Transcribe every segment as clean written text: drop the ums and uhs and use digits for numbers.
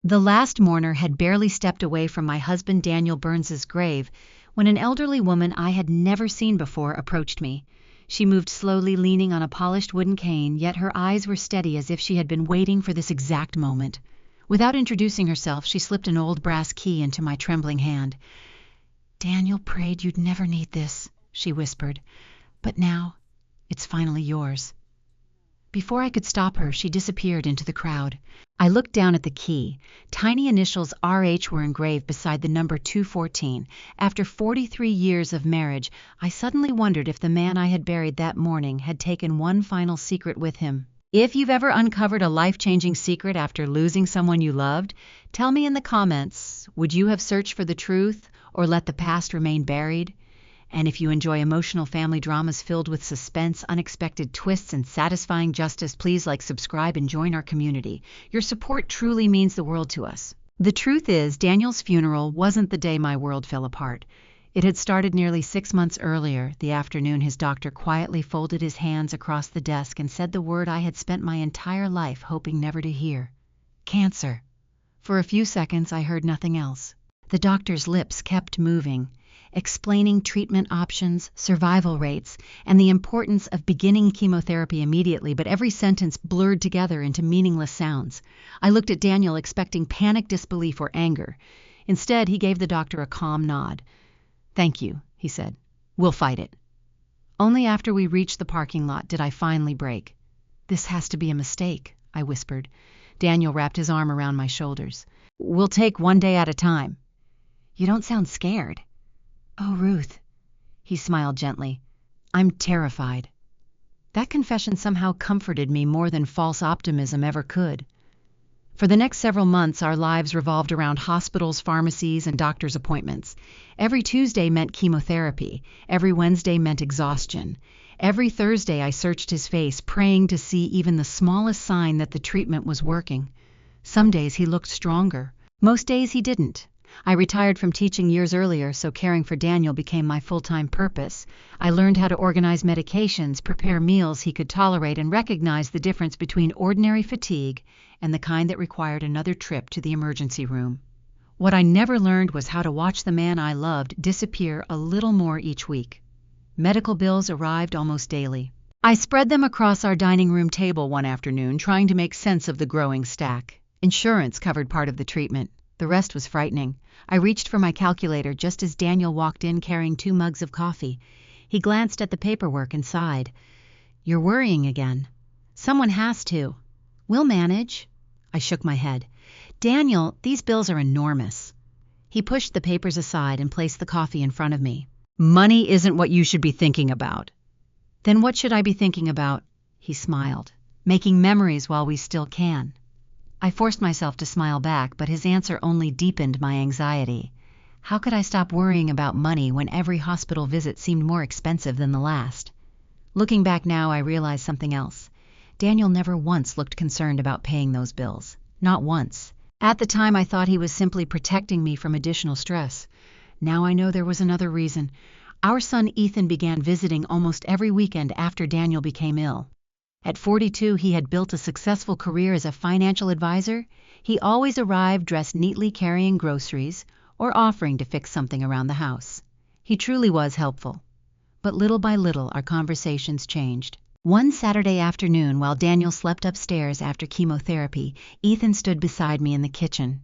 The last mourner had barely stepped away from my husband Daniel Burns's grave when an elderly woman I had never seen before approached me. She moved slowly, leaning on a polished wooden cane, yet her eyes were steady as if she had been waiting for this exact moment. Without introducing herself, she slipped an old brass key into my trembling hand. "Daniel prayed you'd never need this," she whispered, "but now it's finally yours." Before I could stop her, she disappeared into the crowd. I looked down at the key. Tiny initials RH were engraved beside the number 214. After 43 years of marriage, I suddenly wondered if the man I had buried that morning had taken one final secret with him. If you've ever uncovered a life-changing secret after losing someone you loved, tell me in the comments. Would you have searched for the truth or let the past remain buried? And if you enjoy emotional family dramas filled with suspense, unexpected twists, and satisfying justice, please like, subscribe, and join our community. Your support truly means the world to us. The truth is, Daniel's funeral wasn't the day my world fell apart. It had started nearly 6 months earlier, the afternoon his doctor quietly folded his hands across the desk and said the word I had spent my entire life hoping never to hear: cancer. For a few seconds I heard nothing else. The doctor's lips kept moving, explaining treatment options, survival rates, and the importance of beginning chemotherapy immediately, but every sentence blurred together into meaningless sounds. I looked at Daniel expecting panic, disbelief, or anger. Instead, he gave the doctor a calm nod. "Thank you," he said. "We'll fight it." Only after we reached the parking lot did I finally break. "This has to be a mistake," I whispered. Daniel wrapped his arm around my shoulders. "We'll take one day at a time." "You don't sound scared." "Oh, Ruth," he smiled gently, "I'm terrified." That confession somehow comforted me more than false optimism ever could. For the next several months, our lives revolved around hospitals, pharmacies, and doctor's appointments. Every Tuesday meant chemotherapy. Every Wednesday meant exhaustion. Every Thursday, I searched his face, praying to see even the smallest sign that the treatment was working. Some days he looked stronger. Most days he didn't. I retired from teaching years earlier, so caring for Daniel became my full-time purpose. I learned how to organize medications, prepare meals he could tolerate, and recognize the difference between ordinary fatigue and the kind that required another trip to the emergency room. What I never learned was how to watch the man I loved disappear a little more each week. Medical bills arrived almost daily. I spread them across our dining room table one afternoon, trying to make sense of the growing stack. Insurance covered part of the treatment. The rest was frightening. I reached for my calculator just as Daniel walked in carrying 2 mugs of coffee. He glanced at the paperwork and sighed. "You're worrying again." "Someone has to." "We'll manage." I shook my head. "Daniel, these bills are enormous." He pushed the papers aside and placed the coffee in front of me. "Money isn't what you should be thinking about." "Then what should I be thinking about?" He smiled. "Making memories while we still can." I forced myself to smile back, but his answer only deepened my anxiety. How could I stop worrying about money when every hospital visit seemed more expensive than the last? Looking back now, I realized something else. Daniel never once looked concerned about paying those bills. Not once. At the time, I thought he was simply protecting me from additional stress. Now I know there was another reason. Our son Ethan began visiting almost every weekend after Daniel became ill. At 42, he had built a successful career as a financial advisor. He always arrived dressed neatly, carrying groceries or offering to fix something around the house. He truly was helpful. But little by little, our conversations changed. One Saturday afternoon, while Daniel slept upstairs after chemotherapy, Ethan stood beside me in the kitchen.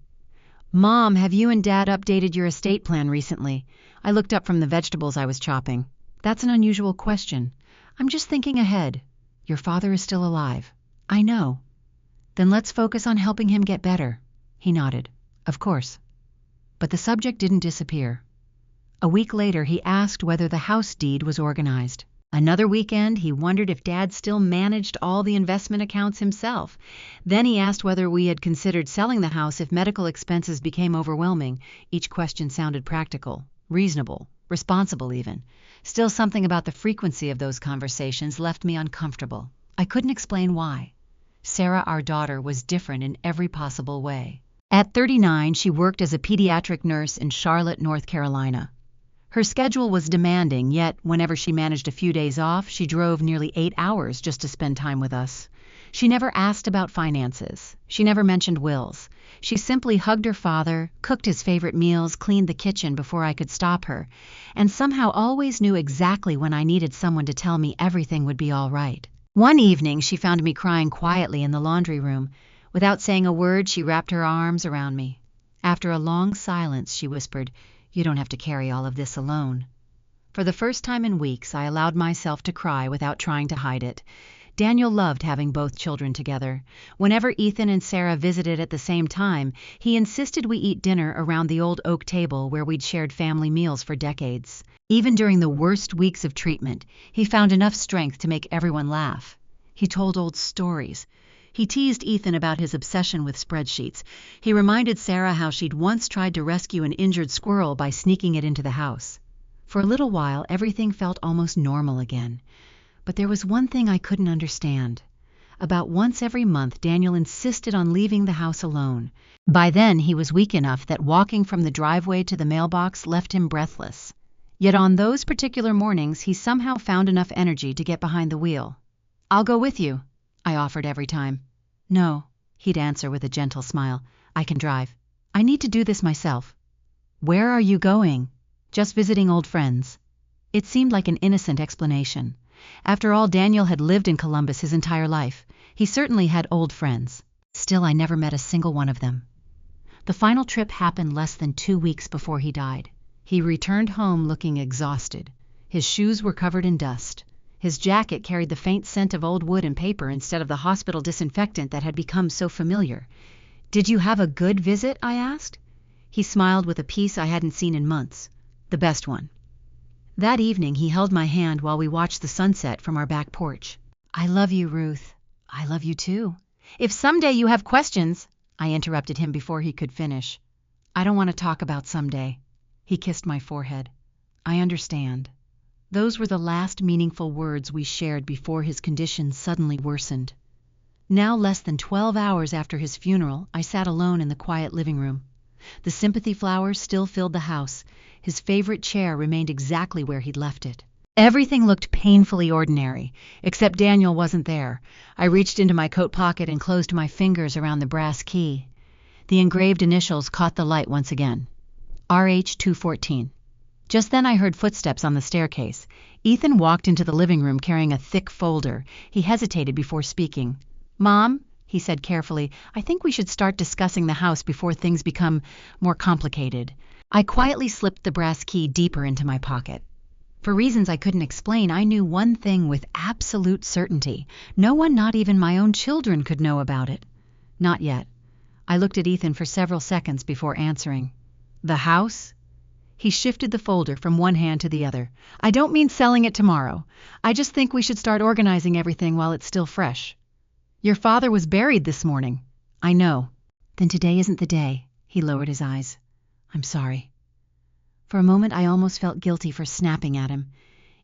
"Mom, have you and Dad updated your estate plan recently?" I looked up from the vegetables I was chopping. "That's an unusual question. I'm just thinking ahead. Your father is still alive." "I know." "Then let's focus on helping him get better." He nodded. "Of course." But the subject didn't disappear. A week later, he asked whether the house deed was organized. Another weekend, he wondered if Dad still managed all the investment accounts himself. Then he asked whether we had considered selling the house if medical expenses became overwhelming. Each question sounded practical, reasonable, responsible even. Still, something about the frequency of those conversations left me uncomfortable. I couldn't explain why. Sarah, our daughter, was different in every possible way. At 39, she worked as a pediatric nurse in Charlotte, North Carolina. Her schedule was demanding, yet whenever she managed a few days off, she drove nearly 8 hours just to spend time with us. She never asked about finances. She never mentioned wills. She simply hugged her father, cooked his favorite meals, cleaned the kitchen before I could stop her, and somehow always knew exactly when I needed someone to tell me everything would be all right. One evening, she found me crying quietly in the laundry room. Without saying a word, she wrapped her arms around me. After a long silence, she whispered, "You don't have to carry all of this alone." For the first time in weeks, I allowed myself to cry without trying to hide it. Daniel loved having both children together. Whenever Ethan and Sarah visited at the same time, he insisted we eat dinner around the old oak table where we'd shared family meals for decades. Even during the worst weeks of treatment, he found enough strength to make everyone laugh. He told old stories. He teased Ethan about his obsession with spreadsheets. He reminded Sarah how she'd once tried to rescue an injured squirrel by sneaking it into the house. For a little while, everything felt almost normal again. But there was one thing I couldn't understand. About once every month, Daniel insisted on leaving the house alone. By then, he was weak enough that walking from the driveway to the mailbox left him breathless. Yet on those particular mornings, he somehow found enough energy to get behind the wheel. "I'll go with you," I offered every time. "No," he'd answer with a gentle smile. "I can drive. I need to do this myself." "Where are you going?" "Just visiting old friends." It seemed like an innocent explanation. After all, Daniel had lived in Columbus his entire life. He certainly had old friends. Still, I never met a single one of them. The final trip happened less than 2 weeks before he died. He returned home looking exhausted. His shoes were covered in dust. His jacket carried the faint scent of old wood and paper instead of the hospital disinfectant that had become so familiar. "Did you have a good visit?" I asked. He smiled with a peace I hadn't seen in months. "The best one." That evening, he held my hand while we watched the sunset from our back porch. "I love you, Ruth." "I love you too." "If someday you have questions," I interrupted him before he could finish. "I don't want to talk about someday." He kissed my forehead. "I understand." Those were the last meaningful words we shared before his condition suddenly worsened. Now, less than 12 hours after his funeral, I sat alone in the quiet living room. The sympathy flowers still filled the house. His favorite chair remained exactly where he'd left it. Everything looked painfully ordinary, except Daniel wasn't there. I reached into my coat pocket and closed my fingers around the brass key. The engraved initials caught the light once again. RH-214. Just then I heard footsteps on the staircase. Ethan walked into the living room carrying a thick folder. He hesitated before speaking. "Mom," he said carefully, "I think we should start discussing the house before things become more complicated." I quietly slipped the brass key deeper into my pocket. For reasons I couldn't explain, I knew one thing with absolute certainty. No one, not even my own children, could know about it. Not yet. I looked at Ethan for several seconds before answering. "The house?" He shifted the folder from one hand to the other. "I don't mean selling it tomorrow. I just think we should start organizing everything while it's still fresh." "Your father was buried this morning." "I know." "Then today isn't the day." He lowered his eyes. "I'm sorry." For a moment I almost felt guilty for snapping at him.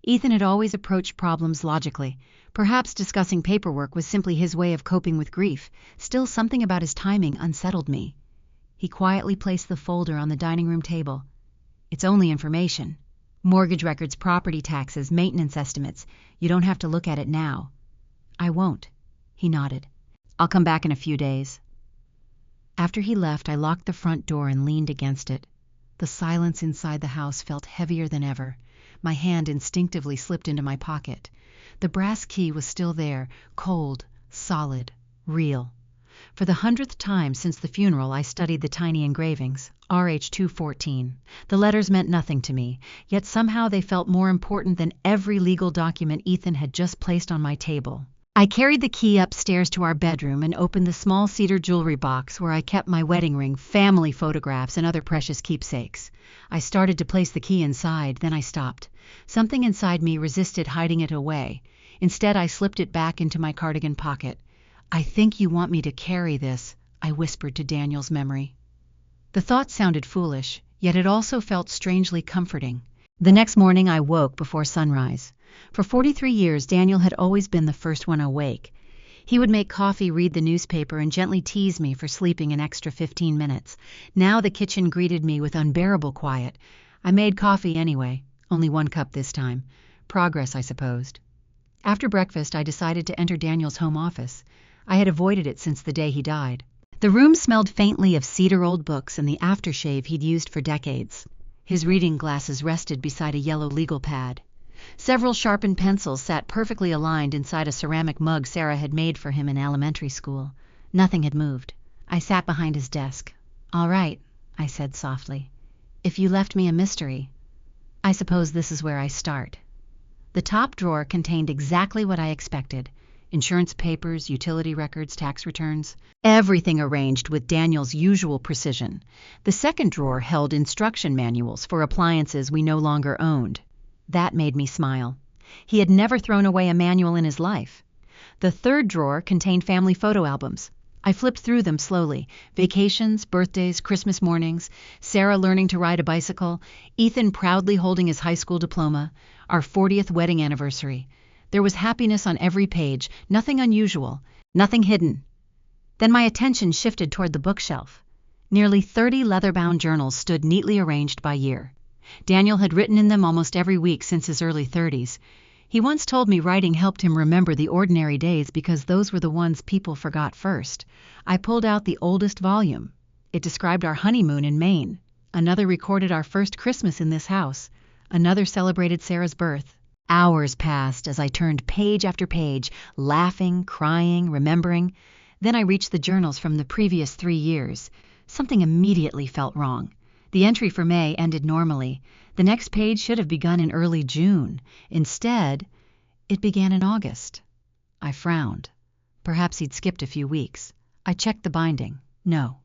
Ethan had always approached problems logically. Perhaps discussing paperwork was simply his way of coping with grief. Still, something about his timing unsettled me. He quietly placed the folder on the dining room table. "It's only information. Mortgage records, property taxes, maintenance estimates. You don't have to look at it now." "I won't." He nodded. "I'll come back in a few days." After he left, I locked the front door and leaned against it. The silence inside the house felt heavier than ever. My hand instinctively slipped into my pocket. The brass key was still there, cold, solid, real. For the 100th time since the funeral, I studied the tiny engravings, RH-214. The letters meant nothing to me, yet somehow they felt more important than every legal document Ethan had just placed on my table. I carried the key upstairs to our bedroom and opened the small cedar jewelry box where I kept my wedding ring, family photographs, and other precious keepsakes. I started to place the key inside, then I stopped. Something inside me resisted hiding it away. Instead, I slipped it back into my cardigan pocket. "I think you want me to carry this," I whispered to Daniel's memory. The thought sounded foolish, yet it also felt strangely comforting. The next morning I woke before sunrise. For 43 years, Daniel had always been the first one awake. He would make coffee, read the newspaper, and gently tease me for sleeping an extra 15 minutes. Now the kitchen greeted me with unbearable quiet. I made coffee anyway, only 1 cup this time. Progress, I supposed. After breakfast, I decided to enter Daniel's home office. I had avoided it since the day he died. The room smelled faintly of cedar-old books and the aftershave he'd used for decades. His reading glasses rested beside a yellow legal pad. Several sharpened pencils sat perfectly aligned inside a ceramic mug Sarah had made for him in elementary school. Nothing had moved. I sat behind his desk. "All right," I said softly. "If you left me a mystery, I suppose this is where I start." The top drawer contained exactly what I expected: insurance papers, utility records, tax returns, everything arranged with Daniel's usual precision. The second drawer held instruction manuals for appliances we no longer owned. That made me smile. He had never thrown away a manual in his life. The third drawer contained family photo albums. I flipped through them slowly. Vacations, birthdays, Christmas mornings, Sarah learning to ride a bicycle, Ethan proudly holding his high school diploma, our 40th wedding anniversary. There was happiness on every page, nothing unusual, nothing hidden. Then my attention shifted toward the bookshelf. Nearly 30 leather-bound journals stood neatly arranged by year. Daniel had written in them almost every week since his early 30s. He once told me writing helped him remember the ordinary days because those were the ones people forgot first. I pulled out the oldest volume. It described our honeymoon in Maine. Another recorded our first Christmas in this house. Another celebrated Sarah's birth. Hours passed as I turned page after page, laughing, crying, remembering. Then I reached the journals from the previous 3 years. Something immediately felt wrong. The entry for May ended normally. The next page should have begun in early June. Instead, it began in August. I frowned. Perhaps he'd skipped a few weeks. I checked the binding. No.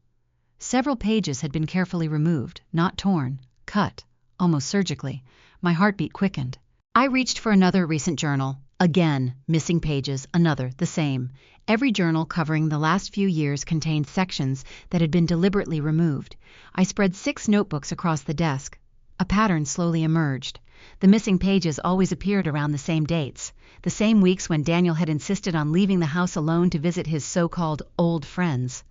Several pages had been carefully removed, not torn, cut, almost surgically. My heartbeat quickened. I reached for another recent journal. Again, missing pages, another, the same. Every journal covering the last few years contained sections that had been deliberately removed. I spread 6 notebooks across the desk. A pattern slowly emerged. The missing pages always appeared around the same dates, the same weeks when Daniel had insisted on leaving the house alone to visit his so-called old friends.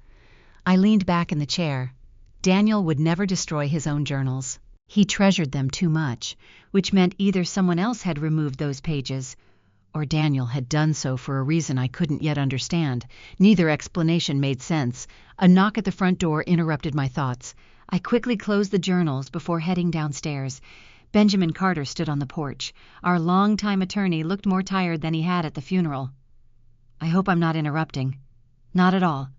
I leaned back in the chair. Daniel would never destroy his own journals. He treasured them too much, which meant either someone else had removed those pages, or Daniel had done so for a reason I couldn't yet understand. Neither explanation made sense. A knock at the front door interrupted my thoughts. I quickly closed the journals before heading downstairs. Benjamin Carter stood on the porch. Our longtime attorney looked more tired than he had at the funeral. "I hope I'm not interrupting." "Not at all.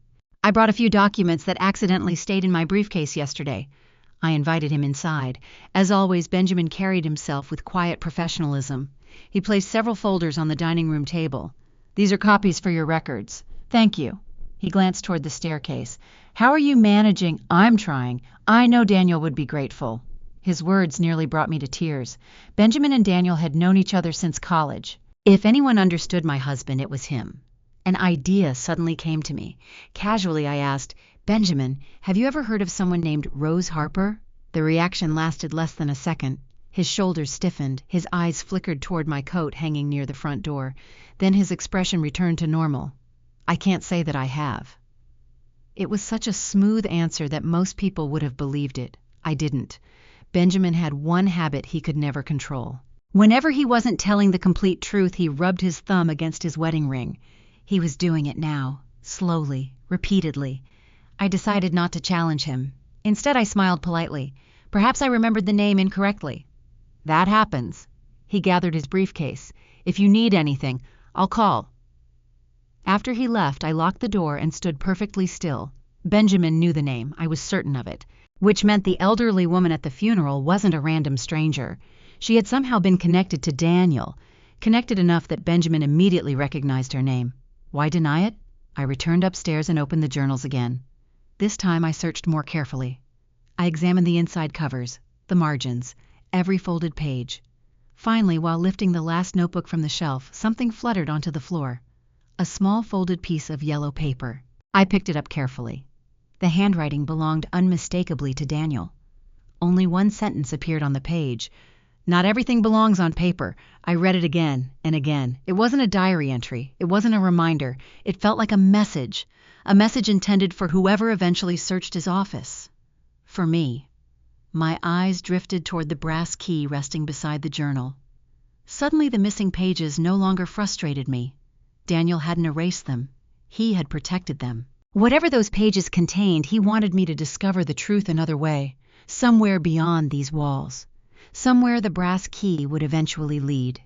I brought a few documents that accidentally stayed in my briefcase yesterday." I invited him inside. As always, Benjamin carried himself with quiet professionalism. He placed several folders on the dining room table. "These are copies for your records." "Thank you." He glanced toward the staircase. "How are you managing?" "I'm trying. I know Daniel would be grateful." His words nearly brought me to tears. Benjamin and Daniel had known each other since college. If anyone understood my husband, it was him. An idea suddenly came to me. Casually I asked, "Benjamin, have you ever heard of someone named Rose Harper?" The reaction lasted less than a second. His shoulders stiffened, his eyes flickered toward my coat hanging near the front door. Then his expression returned to normal. "I can't say that I have." It was such a smooth answer that most people would have believed it. I didn't. Benjamin had one habit he could never control. Whenever he wasn't telling the complete truth, he rubbed his thumb against his wedding ring. He was doing it now, slowly, repeatedly. I decided not to challenge him. Instead, I smiled politely. Perhaps I remembered the name incorrectly. "That happens." He gathered his briefcase. "If you need anything, I'll call." After he left, I locked the door and stood perfectly still. Benjamin knew the name, I was certain of it, which meant the elderly woman at the funeral wasn't a random stranger. She had somehow been connected to Daniel, connected enough that Benjamin immediately recognized her name. Why deny it? I returned upstairs and opened the journals again. This time I searched more carefully. I examined the inside covers, the margins, every folded page. Finally, while lifting the last notebook from the shelf, something fluttered onto the floor. A small folded piece of yellow paper. I picked it up carefully. The handwriting belonged unmistakably to Daniel. Only one sentence appeared on the page. "Not everything belongs on paper." I read it again and again. It wasn't a diary entry. It wasn't a reminder. It felt like a message intended for whoever eventually searched his office. For me. My eyes drifted toward the brass key resting beside the journal. Suddenly the missing pages no longer frustrated me. Daniel hadn't erased them. He had protected them. Whatever those pages contained, he wanted me to discover the truth another way, somewhere beyond these walls, somewhere the brass key would eventually lead.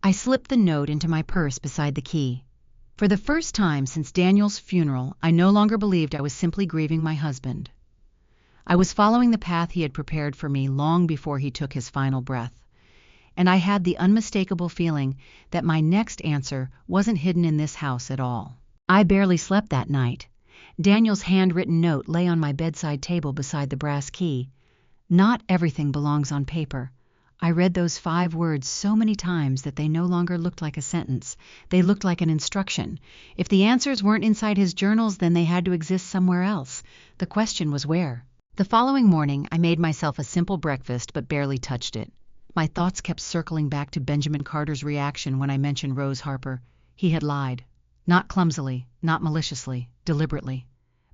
I slipped the note into my purse beside the key. For the first time since Daniel's funeral, I no longer believed I was simply grieving my husband. I was following the path he had prepared for me long before he took his final breath, and I had the unmistakable feeling that my next answer wasn't hidden in this house at all. I barely slept that night. Daniel's handwritten note lay on my bedside table beside the brass key. Not everything belongs on paper. I read those 5 words so many times that they no longer looked like a sentence. They looked like an instruction. If the answers weren't inside his journals, then they had to exist somewhere else. The question was where? The following morning, I made myself a simple breakfast but barely touched it. My thoughts kept circling back to Benjamin Carter's reaction when I mentioned Rose Harper. He had lied. Not clumsily, not maliciously, deliberately.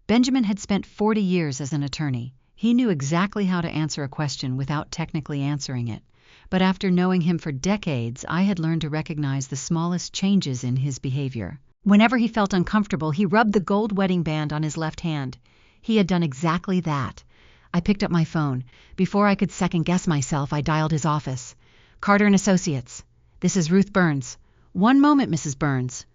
Benjamin had spent 40 years as an attorney. He knew exactly how to answer a question without technically answering it. But after knowing him for decades, I had learned to recognize the smallest changes in his behavior. Whenever he felt uncomfortable, he rubbed the gold wedding band on his left hand. He had done exactly that. I picked up my phone. Before I could second-guess myself, I dialed his office. "Carter and Associates. This is Ruth Burns." "One moment, Mrs. Burns."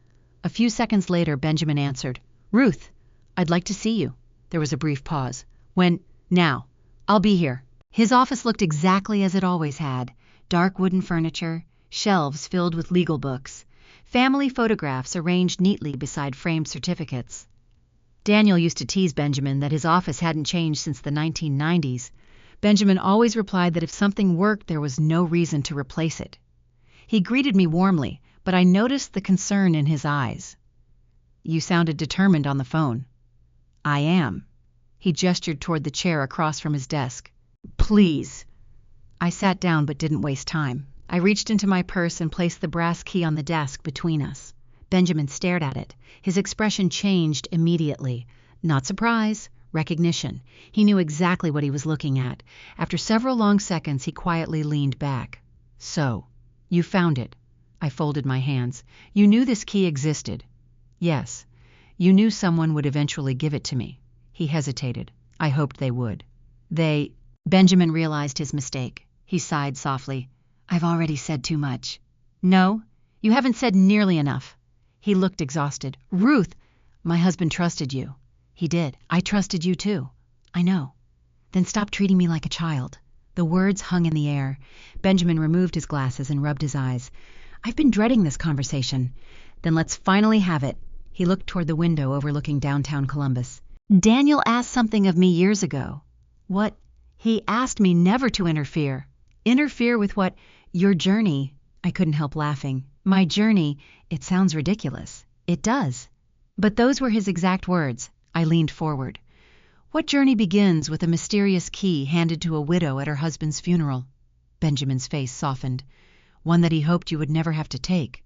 A few seconds later, Benjamin answered. "Ruth, I'd like to see you." There was a brief pause. "When?" "Now. I'll be here." His office looked exactly as it always had. Dark wooden furniture, shelves filled with legal books, family photographs arranged neatly beside framed certificates. Daniel used to tease Benjamin that his office hadn't changed since the 1990s. Benjamin always replied that if something worked, there was no reason to replace it. He greeted me warmly, but I noticed the concern in his eyes. "You sounded determined on the phone." "I am." He gestured toward the chair across from his desk. "Please." I sat down but didn't waste time. I reached into my purse and placed the brass key on the desk between us. Benjamin stared at it. His expression changed immediately. Not surprise, recognition. He knew exactly what he was looking at. After several long seconds, he quietly leaned back. "So, you found it." I folded my hands. "You knew this key existed?" "Yes. You knew someone would eventually give it to me." He hesitated. "I hoped they would." "They..." Benjamin realized his mistake. He sighed softly. "I've already said too much." "No, you haven't said nearly enough." He looked exhausted. "Ruth, my husband trusted you." "He did. I trusted you too." "I know." "Then stop treating me like a child." The words hung in the air. Benjamin removed his glasses and rubbed his eyes. "I've been dreading this conversation." "Then let's finally have it." He looked toward the window overlooking downtown Columbus. "Daniel asked something of me years ago." "What?" "He asked me never to interfere." "Interfere with what?" "Your journey." I couldn't help laughing. "My journey? It sounds ridiculous." "It does." But those were his exact words. I leaned forward. "What journey begins with a mysterious key handed to a widow at her husband's funeral?" Benjamin's face softened. "One that he hoped you would never have to take."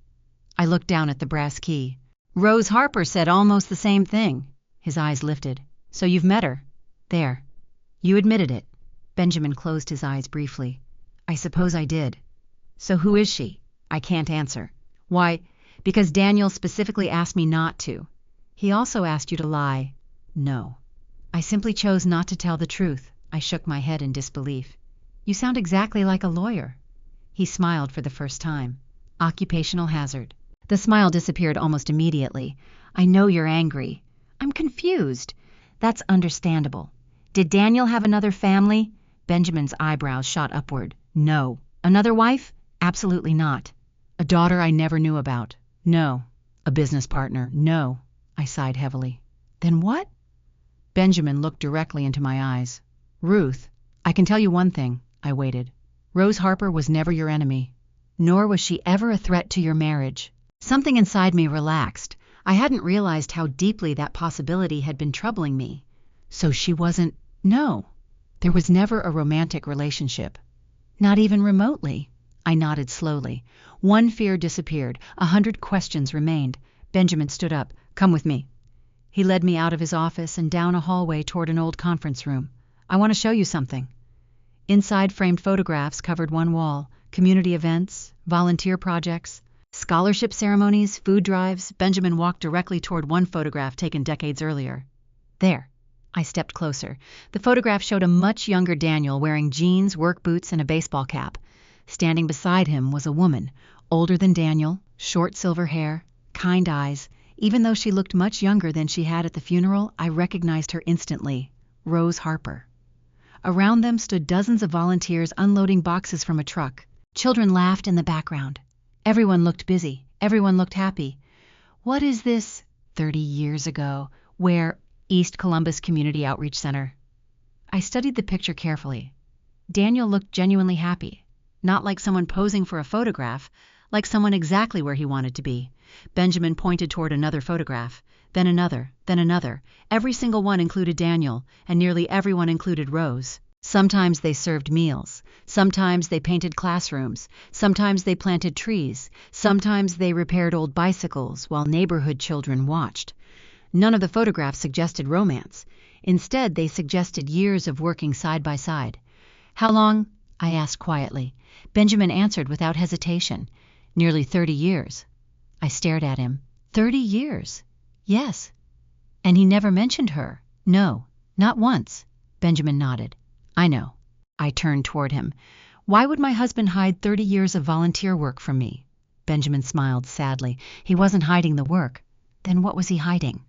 I looked down at the brass key. "Rose Harper said almost the same thing." His eyes lifted. "So you've met her?" "There. You admitted it." Benjamin closed his eyes briefly. "I suppose I did." "So who is she?" "I can't answer." "Why?" "Because Daniel specifically asked me not to." "He also asked you to lie." "No." "I simply chose not to tell the truth." I shook my head in disbelief. "You sound exactly like a lawyer." He smiled for the first time. "Occupational hazard." The smile disappeared almost immediately. "I know you're angry." "I'm confused." "That's understandable." "Did Daniel have another family?" Benjamin's eyebrows shot upward. "No." "Another wife?" "Absolutely not." "A daughter I never knew about?" "No." "A business partner?" "No." I sighed heavily. "Then what?" Benjamin looked directly into my eyes. "Ruth, I can tell you one thing." I waited. "Rose Harper was never your enemy. Nor was she ever a threat to your marriage." Something inside me relaxed. I hadn't realized how deeply that possibility had been troubling me. "So she wasn't..." "No. There was never a romantic relationship." "Not even remotely?" I nodded slowly. One fear disappeared. 100 questions remained. Benjamin stood up. "Come with me." He led me out of his office and down a hallway toward an old conference room. "I want to show you something." Inside, framed photographs covered one wall. Community events, volunteer projects. Scholarship ceremonies, food drives. Benjamin walked directly toward one photograph taken decades earlier. There. I stepped closer. The photograph showed a much younger Daniel wearing jeans, work boots, and a baseball cap. Standing beside him was a woman, older than Daniel, short silver hair, kind eyes. Even though she looked much younger than she had at the funeral, I recognized her instantly. Rose Harper. Around them stood dozens of volunteers unloading boxes from a truck. Children laughed in the background. Everyone looked busy. Everyone looked happy. What is this? 30 years ago. Where? East Columbus Community Outreach Center. I studied the picture carefully. Daniel looked genuinely happy. Not like someone posing for a photograph, like someone exactly where he wanted to be. Benjamin pointed toward another photograph, then another, then another. Every single one included Daniel, and nearly everyone included Rose. Sometimes they served meals. Sometimes they painted classrooms. Sometimes they planted trees. Sometimes they repaired old bicycles while neighborhood children watched. None of the photographs suggested romance. Instead, they suggested years of working side by side. How long? I asked quietly. Benjamin answered without hesitation. Nearly 30 years. I stared at him. 30 years? Yes. And he never mentioned her? No, not once. Benjamin nodded. I know. I turned toward him. Why would my husband hide 30 years of volunteer work from me? Benjamin smiled sadly. He wasn't hiding the work. Then what was he hiding?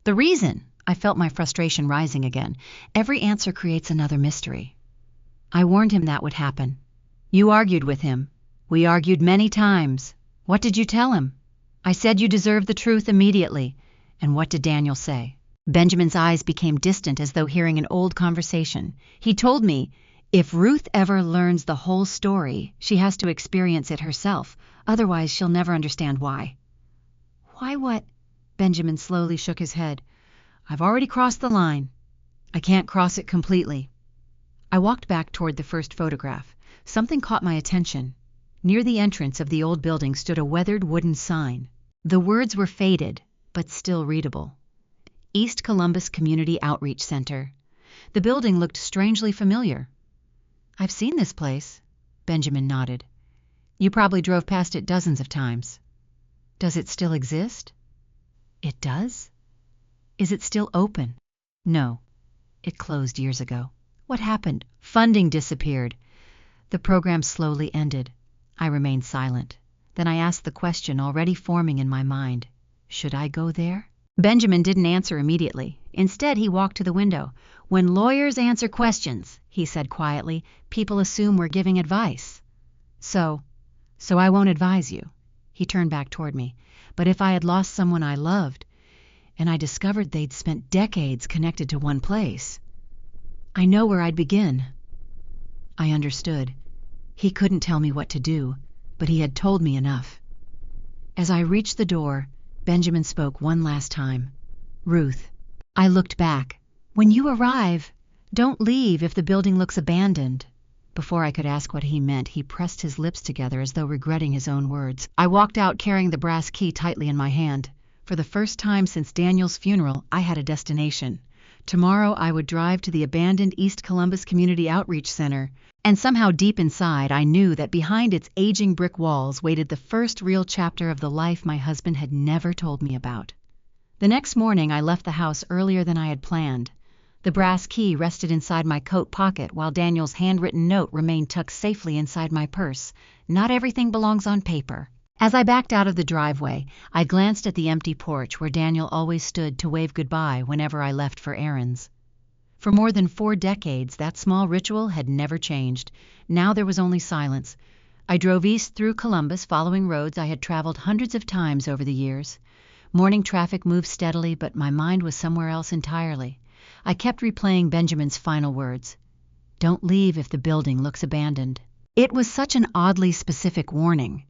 The reason! I felt my frustration rising again. Every answer creates another mystery. I warned him that would happen. You argued with him. We argued many times. What did you tell him? I said you deserved the truth immediately. And what did Daniel say? Benjamin's eyes became distant as though hearing an old conversation. He told me, if Ruth ever learns the whole story, she has to experience it herself. Otherwise, she'll never understand why. Why what? Benjamin slowly shook his head. I've already crossed the line. I can't cross it completely. I walked back toward the first photograph. Something caught my attention. Near the entrance of the old building stood a weathered wooden sign. The words were faded, but still readable. East Columbus Community Outreach Center. The building looked strangely familiar. I've seen this place. Benjamin nodded. You probably drove past it dozens of times. Does it still exist? It does? Is it still open? No. It closed years ago. What happened? Funding disappeared. The program slowly ended. I remained silent. Then I asked the question already forming in my mind. Should I go there? Benjamin didn't answer immediately. Instead, he walked to the window. When lawyers answer questions, he said quietly, people assume we're giving advice. So I won't advise you. He turned back toward me. But if I had lost someone I loved, and I discovered they'd spent decades connected to one place, I know where I'd begin. I understood. He couldn't tell me what to do, but he had told me enough. As I reached the door, Benjamin spoke one last time. Ruth. I looked back. When you arrive, don't leave if the building looks abandoned. Before I could ask what he meant, he pressed his lips together as though regretting his own words. I walked out carrying the brass key tightly in my hand. For the first time since Daniel's funeral, I had a destination. Tomorrow I would drive to the abandoned East Columbus Community Outreach Center, and somehow deep inside I knew that behind its aging brick walls waited the first real chapter of the life my husband had never told me about. The next morning I left the house earlier than I had planned. The brass key rested inside my coat pocket while Daniel's handwritten note remained tucked safely inside my purse. Not everything belongs on paper. As I backed out of the driveway, I glanced at the empty porch where Daniel always stood to wave goodbye whenever I left for errands. For more than 4 decades, that small ritual had never changed. Now there was only silence. I drove east through Columbus, following roads I had traveled hundreds of times over the years. Morning traffic moved steadily, but my mind was somewhere else entirely. I kept replaying Benjamin's final words. Don't leave if the building looks abandoned. It was such an oddly specific warning.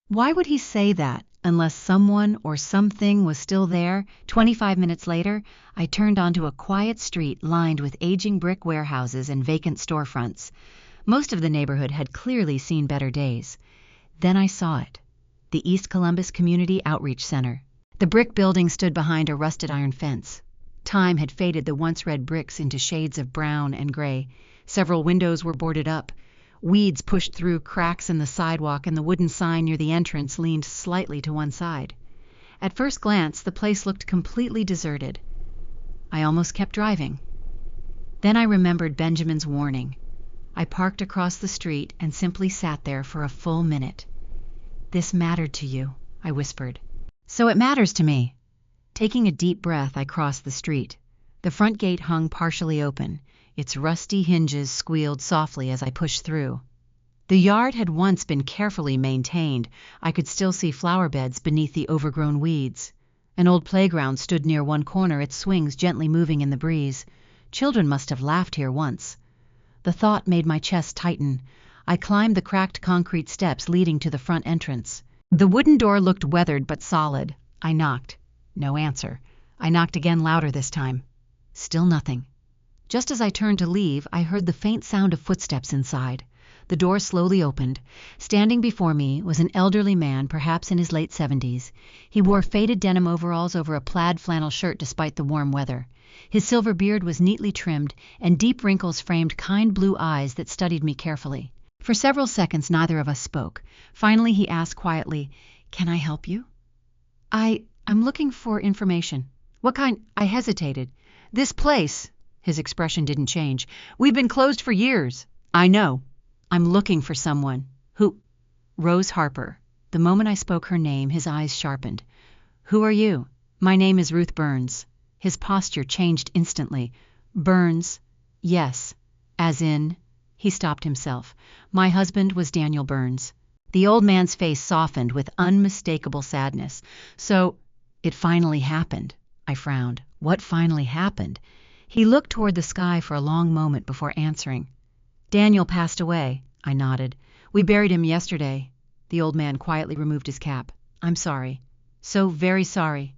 Why would he say that, unless someone or something was still there? 25 minutes later, I turned onto a quiet street lined with aging brick warehouses and vacant storefronts. Most of the neighborhood had clearly seen better days. Then I saw it. The East Columbus Community Outreach Center. The brick building stood behind a rusted iron fence. Time had faded the once red bricks into shades of brown and gray. Several windows were boarded up. Weeds pushed through cracks in the sidewalk, and the wooden sign near the entrance leaned slightly to one side. At first glance, the place looked completely deserted. I almost kept driving. Then I remembered Benjamin's warning. I parked across the street and simply sat there for a full minute. "This mattered to you," I whispered. "So it matters to me." Taking a deep breath, I crossed the street. The front gate hung partially open. Its rusty hinges squealed softly as I pushed through. The yard had once been carefully maintained. I could still see flower beds beneath the overgrown weeds. An old playground stood near one corner, its swings gently moving in the breeze. Children must have laughed here once. The thought made my chest tighten. I climbed the cracked concrete steps leading to the front entrance. The wooden door looked weathered but solid. I knocked. No answer. I knocked again, louder this time. Still nothing. Just as I turned to leave, I heard the faint sound of footsteps inside. The door slowly opened. Standing before me was an elderly man, perhaps in his late 70s. He wore faded denim overalls over a plaid flannel shirt despite the warm weather. His silver beard was neatly trimmed, and deep wrinkles framed kind blue eyes that studied me carefully. For several seconds neither of us spoke. Finally he asked quietly, "Can I help you?" I'm looking for information." "What kind?" I hesitated. "This place." His expression didn't change. "We've been closed for years." "I know. I'm looking for someone." "Who?" "Rose Harper." The moment I spoke her name, his eyes sharpened. "Who are you?" "My name is Ruth Burns." His posture changed instantly. "Burns?" "Yes." "As in?" He stopped himself. "My husband was Daniel Burns." The old man's face softened with unmistakable sadness. "So, it finally happened." I frowned. What finally happened? He looked toward the sky for a long moment before answering. "Daniel passed away." I nodded. "We buried him yesterday." The old man quietly removed his cap. "I'm sorry. So very sorry."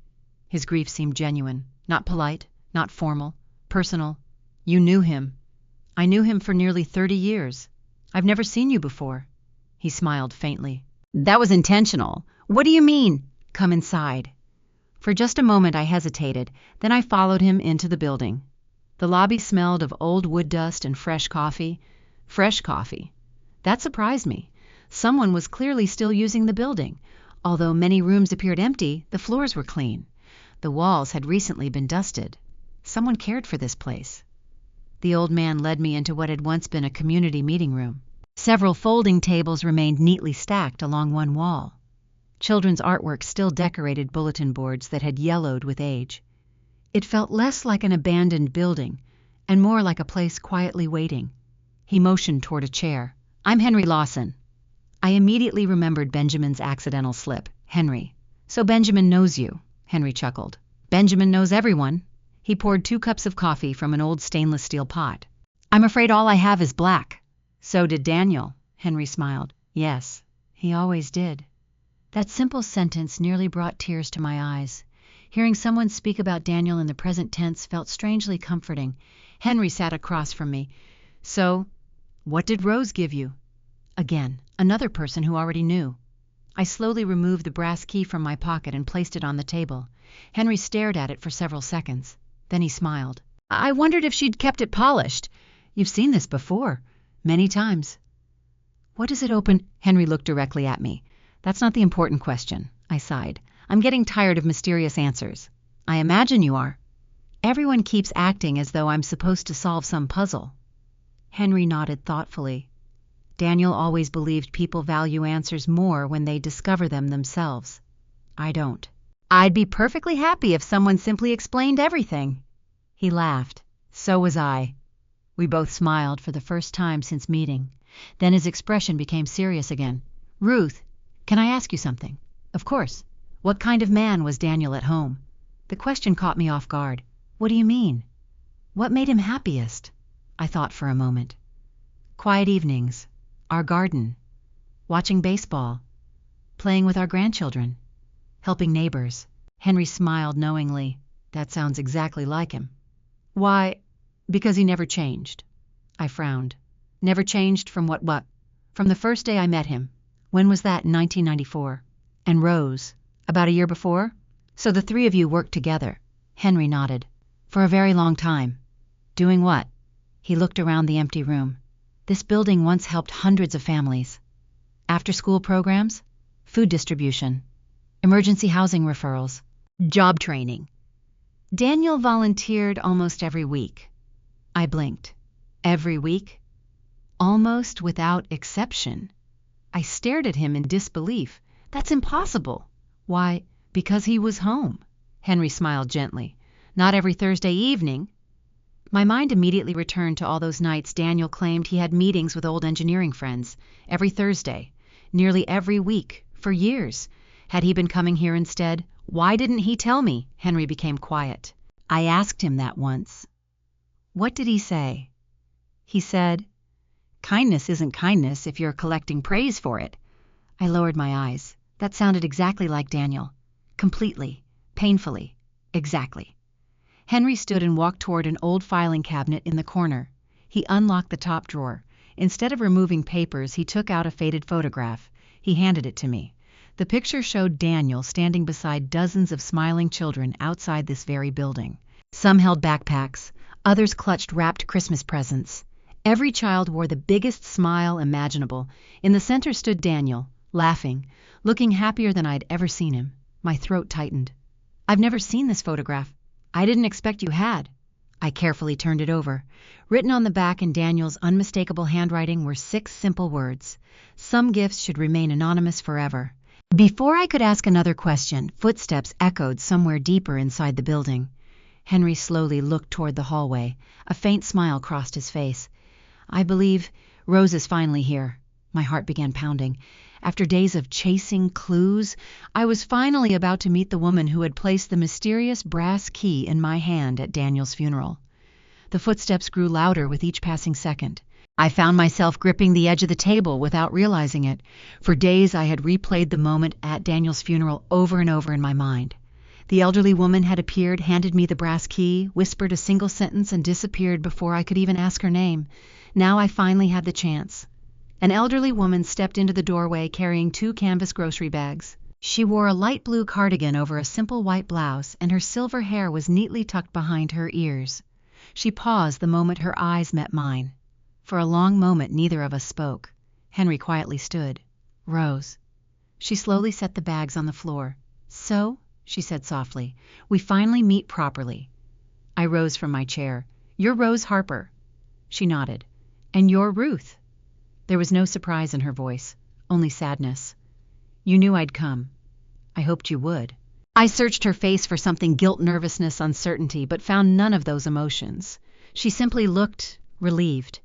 His grief seemed genuine. Not polite, not formal, personal. "You knew him." "I knew him for nearly 30 years. I've never seen you before." He smiled faintly. "That was intentional." "What do you mean?" "Come inside." For just a moment I hesitated, then I followed him into the building. The lobby smelled of old wood dust and fresh coffee. Fresh coffee. That surprised me. Someone was clearly still using the building. Although many rooms appeared empty, the floors were clean. The walls had recently been dusted. Someone cared for this place. The old man led me into what had once been a community meeting room. Several folding tables remained neatly stacked along one wall. Children's artwork still decorated bulletin boards that had yellowed with age. It felt less like an abandoned building, and more like a place quietly waiting. He motioned toward a chair. "I'm Henry Lawson." I immediately remembered Benjamin's accidental slip. "Henry. So Benjamin knows you." Henry chuckled. "Benjamin knows everyone." He poured 2 cups of coffee from an old stainless steel pot. "I'm afraid all I have is black." "So did Daniel." Henry smiled. "Yes, he always did." That simple sentence nearly brought tears to my eyes. Hearing someone speak about Daniel in the present tense felt strangely comforting. Henry sat across from me. "So, what did Rose give you?" Again, another person who already knew. I slowly removed the brass key from my pocket and placed it on the table. Henry stared at it for several seconds. Then he smiled. "I wondered if she'd kept it polished. You've seen this before. Many times." "What does it open?" Henry looked directly at me. "That's not the important question." I sighed. "I'm getting tired of mysterious answers." "I imagine you are." "Everyone keeps acting as though I'm supposed to solve some puzzle." Henry nodded thoughtfully. "Daniel always believed people value answers more when they discover them themselves. I don't." "I'd be perfectly happy if someone simply explained everything." He laughed. "So was I." We both smiled for the first time since meeting. Then his expression became serious again. "Ruth, can I ask you something?" "Of course." "What kind of man was Daniel at home?" The question caught me off guard. "What do you mean?" "What made him happiest?" I thought for a moment. "Quiet evenings, our garden, watching baseball, playing with our grandchildren, helping neighbors." Henry smiled knowingly. "That sounds exactly like him." "Why?" "Because he never changed." I frowned. "Never changed from what?" "From the first day I met him." "When was that, in 1994? "And Rose? About a year before?" "So the 3 of you worked together?" Henry nodded. "For a very long time." "Doing what?" He looked around the empty room. This building once helped hundreds of families. After-school programs, food distribution, emergency housing referrals, job training. Daniel volunteered almost every week. I blinked. Every week? Almost without exception. I stared at him in disbelief. That's impossible. Why, because he was home. Henry smiled gently. Not every Thursday evening. My mind immediately returned to all those nights Daniel claimed he had meetings with old engineering friends. Every Thursday. Nearly every week. For years. Had he been coming here instead? Why didn't he tell me? Henry became quiet. I asked him that once. What did he say? He said, "Kindness isn't kindness if you're collecting praise for it." I lowered my eyes. That sounded exactly like Daniel. Completely. Painfully. Exactly. Henry stood and walked toward an old filing cabinet in the corner. He unlocked the top drawer. Instead of removing papers, he took out a faded photograph. He handed it to me. The picture showed Daniel standing beside dozens of smiling children outside this very building. Some held backpacks. Others clutched wrapped Christmas presents. Every child wore the biggest smile imaginable. In the center stood Daniel, laughing, looking happier than I'd ever seen him. My throat tightened. "I've never seen this photograph. I didn't expect you had." I carefully turned it over. Written on the back in Daniel's unmistakable handwriting were 6 simple words. Some gifts should remain anonymous forever. Before I could ask another question, footsteps echoed somewhere deeper inside the building. Henry slowly looked toward the hallway. A faint smile crossed his face. "I believe Rose is finally here." My heart began pounding. After days of chasing clues, I was finally about to meet the woman who had placed the mysterious brass key in my hand at Daniel's funeral. The footsteps grew louder with each passing second. I found myself gripping the edge of the table without realizing it. For days I had replayed the moment at Daniel's funeral over and over in my mind. The elderly woman had appeared, handed me the brass key, whispered a single sentence, and disappeared before I could even ask her name. Now I finally had the chance. An elderly woman stepped into the doorway carrying 2 canvas grocery bags. She wore a light blue cardigan over a simple white blouse, and her silver hair was neatly tucked behind her ears. She paused the moment her eyes met mine. For a long moment neither of us spoke. Henry quietly stood. "Rose." She slowly set the bags on the floor. "So," she said softly, "we finally meet properly." I rose from my chair. "You're Rose Harper." She nodded. "And you're Ruth." There was no surprise in her voice, only sadness. "You knew I'd come. I hoped you would." I searched her face for something: guilt, nervousness, uncertainty, but found none of those emotions. She simply looked relieved.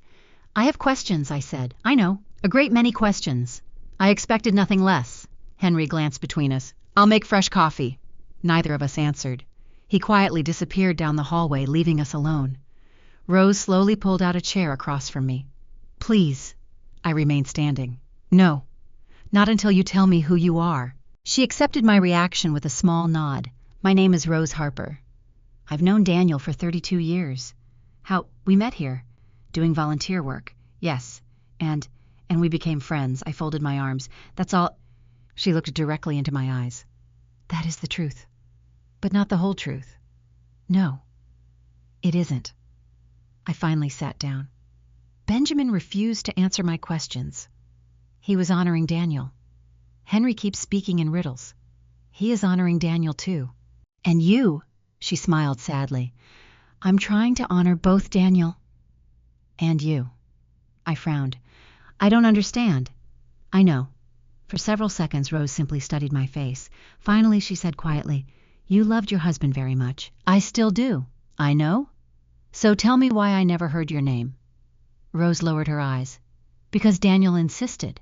"I have questions," I said. "I know. A great many questions." "I expected nothing less." Henry glanced between us. "I'll make fresh coffee." Neither of us answered. He quietly disappeared down the hallway, leaving us alone. Rose slowly pulled out a chair across from me. "Please." I remained standing. "No. Not until you tell me who you are." She accepted my reaction with a small nod. "My name is Rose Harper. I've known Daniel for 32 years. We met here. Doing volunteer work. Yes. And we became friends." I folded my arms. "That's all." She looked directly into my eyes. "That is the truth. But not the whole truth." "No. It isn't." I finally sat down. Benjamin refused to answer my questions. He was honoring Daniel. Henry keeps speaking in riddles. He is honoring Daniel too. "And you," she smiled sadly. "I'm trying to honor both Daniel and you." I frowned. "I don't understand." "I know." For several seconds Rose simply studied my face. Finally she said quietly, "You loved your husband very much." "I still do." "I know. So tell me why I never heard your name." Rose lowered her eyes. "Because Daniel insisted."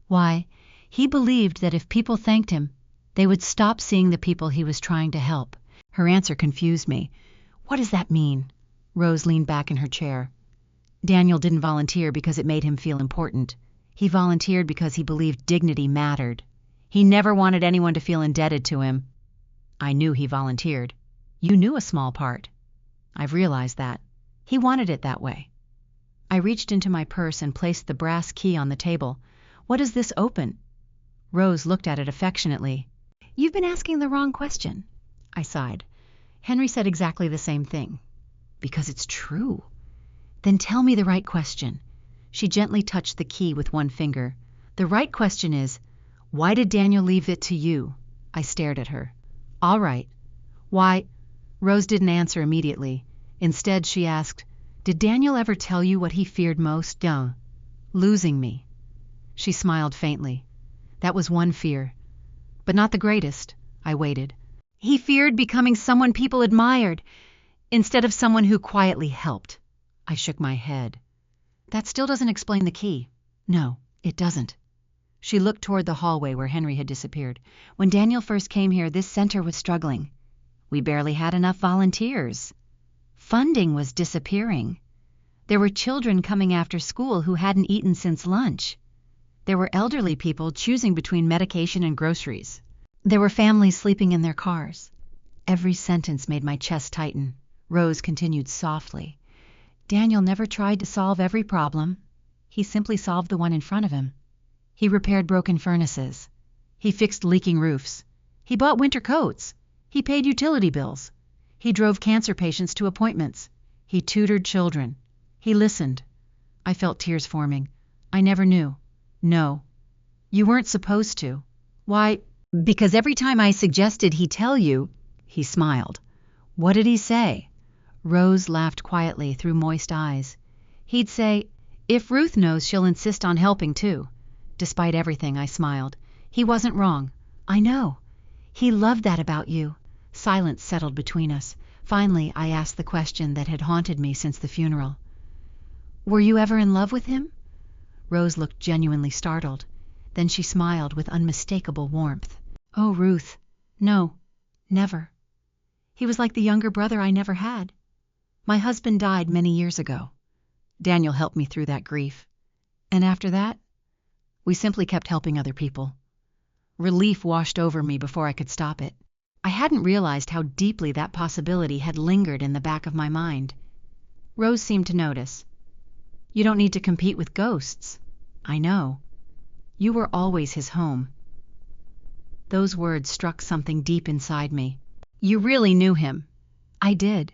"Why, he believed that if people thanked him, they would stop seeing the people he was trying to help." Her answer confused me. "What does that mean?" Rose leaned back in her chair. "Daniel didn't volunteer because it made him feel important. He volunteered because he believed dignity mattered. He never wanted anyone to feel indebted to him." "I knew he volunteered." "You knew a small part." "I've realized that. He wanted it that way." I reached into my purse and placed the brass key on the table. "What does this open?" Rose looked at it affectionately. "You've been asking the wrong question." I sighed. Henry said exactly the same thing. "Because it's true." "Then tell me the right question." She gently touched the key with one finger. The right question is, why did Daniel leave it to you? I stared at her. All right. Why? Rose didn't answer immediately. Instead, she asked, did Daniel ever tell you what he feared most? Yeah. Losing me. She smiled faintly. That was one fear. But not the greatest. I waited. He feared becoming someone people admired, instead of someone who quietly helped. I shook my head. That still doesn't explain the key. No, it doesn't. She looked toward the hallway where Henry had disappeared. When Daniel first came here, this center was struggling. We barely had enough volunteers. Funding was disappearing. There were children coming after school who hadn't eaten since lunch. There were elderly people choosing between medication and groceries. There were families sleeping in their cars. Every sentence made my chest tighten. Rose continued softly. Daniel never tried to solve every problem. He simply solved the one in front of him. He repaired broken furnaces. He fixed leaking roofs. He bought winter coats. He paid utility bills. He drove cancer patients to appointments. He tutored children. He listened. I felt tears forming. I never knew. No. You weren't supposed to. Why? Because every time I suggested he tell you, he smiled. What did he say? Rose laughed quietly through moist eyes. He'd say, if Ruth knows, she'll insist on helping too. Despite everything, I smiled. He wasn't wrong. I know. He loved that about you. Silence settled between us. Finally, I asked the question that had haunted me since the funeral. Were you ever in love with him? Rose looked genuinely startled. Then she smiled with unmistakable warmth. Oh, Ruth, no, never. He was like the younger brother I never had. My husband died many years ago. Daniel helped me through that grief. And after that, we simply kept helping other people. Relief washed over me before I could stop it. I hadn't realized how deeply that possibility had lingered in the back of my mind. Rose seemed to notice. You don't need to compete with ghosts. I know. You were always his home. Those words struck something deep inside me. You really knew him. I did.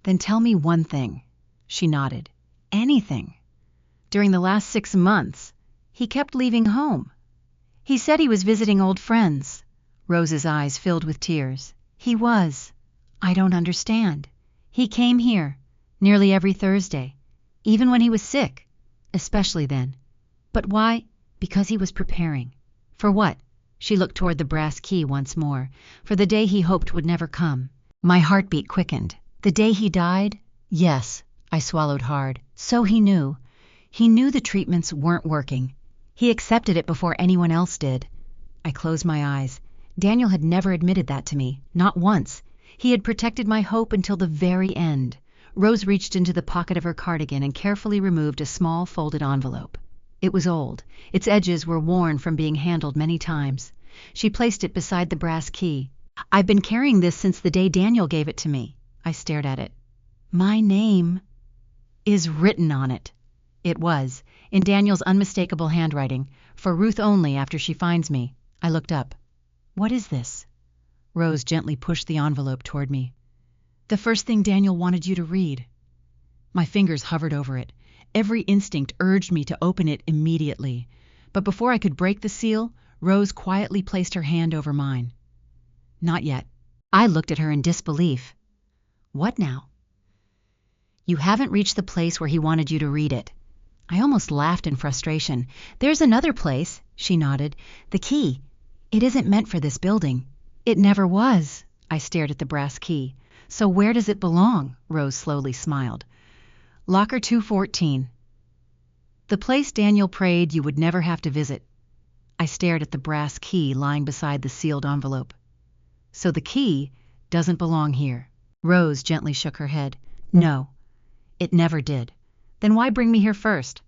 Then tell me one thing. She nodded. Anything. During the last 6 months, he kept leaving home. He said he was visiting old friends. Rose's eyes filled with tears. He was. I don't understand. He came here, nearly every Thursday, even when he was sick, especially then. But why? Because he was preparing. For what? She looked toward the brass key once more. For the day he hoped would never come. My heartbeat quickened. The day he died? Yes, I swallowed hard. So he knew. He knew the treatments weren't working. He accepted it before anyone else did. I closed my eyes. Daniel had never admitted that to me, not once. He had protected my hope until the very end. Rose reached into the pocket of her cardigan and carefully removed a small folded envelope. It was old. Its edges were worn from being handled many times. She placed it beside the brass key. I've been carrying this since the day Daniel gave it to me. I stared at it. My name is written on it. It was, in Daniel's unmistakable handwriting, for Ruth only after she finds me. I looked up. What is this? Rose gently pushed the envelope toward me. The first thing Daniel wanted you to read. My fingers hovered over it. Every instinct urged me to open it immediately. But before I could break the seal, Rose quietly placed her hand over mine. Not yet. I looked at her in disbelief. What now? You haven't reached the place where he wanted you to read it. I almost laughed in frustration. There's another place, she nodded. The key. It isn't meant for this building. It never was. I stared at the brass key. So where does it belong? Rose slowly smiled. Locker 214. The place Daniel prayed you would never have to visit. I stared at the brass key lying beside the sealed envelope. So the key doesn't belong here. Rose gently shook her head. No, it never did. Then why bring me here first?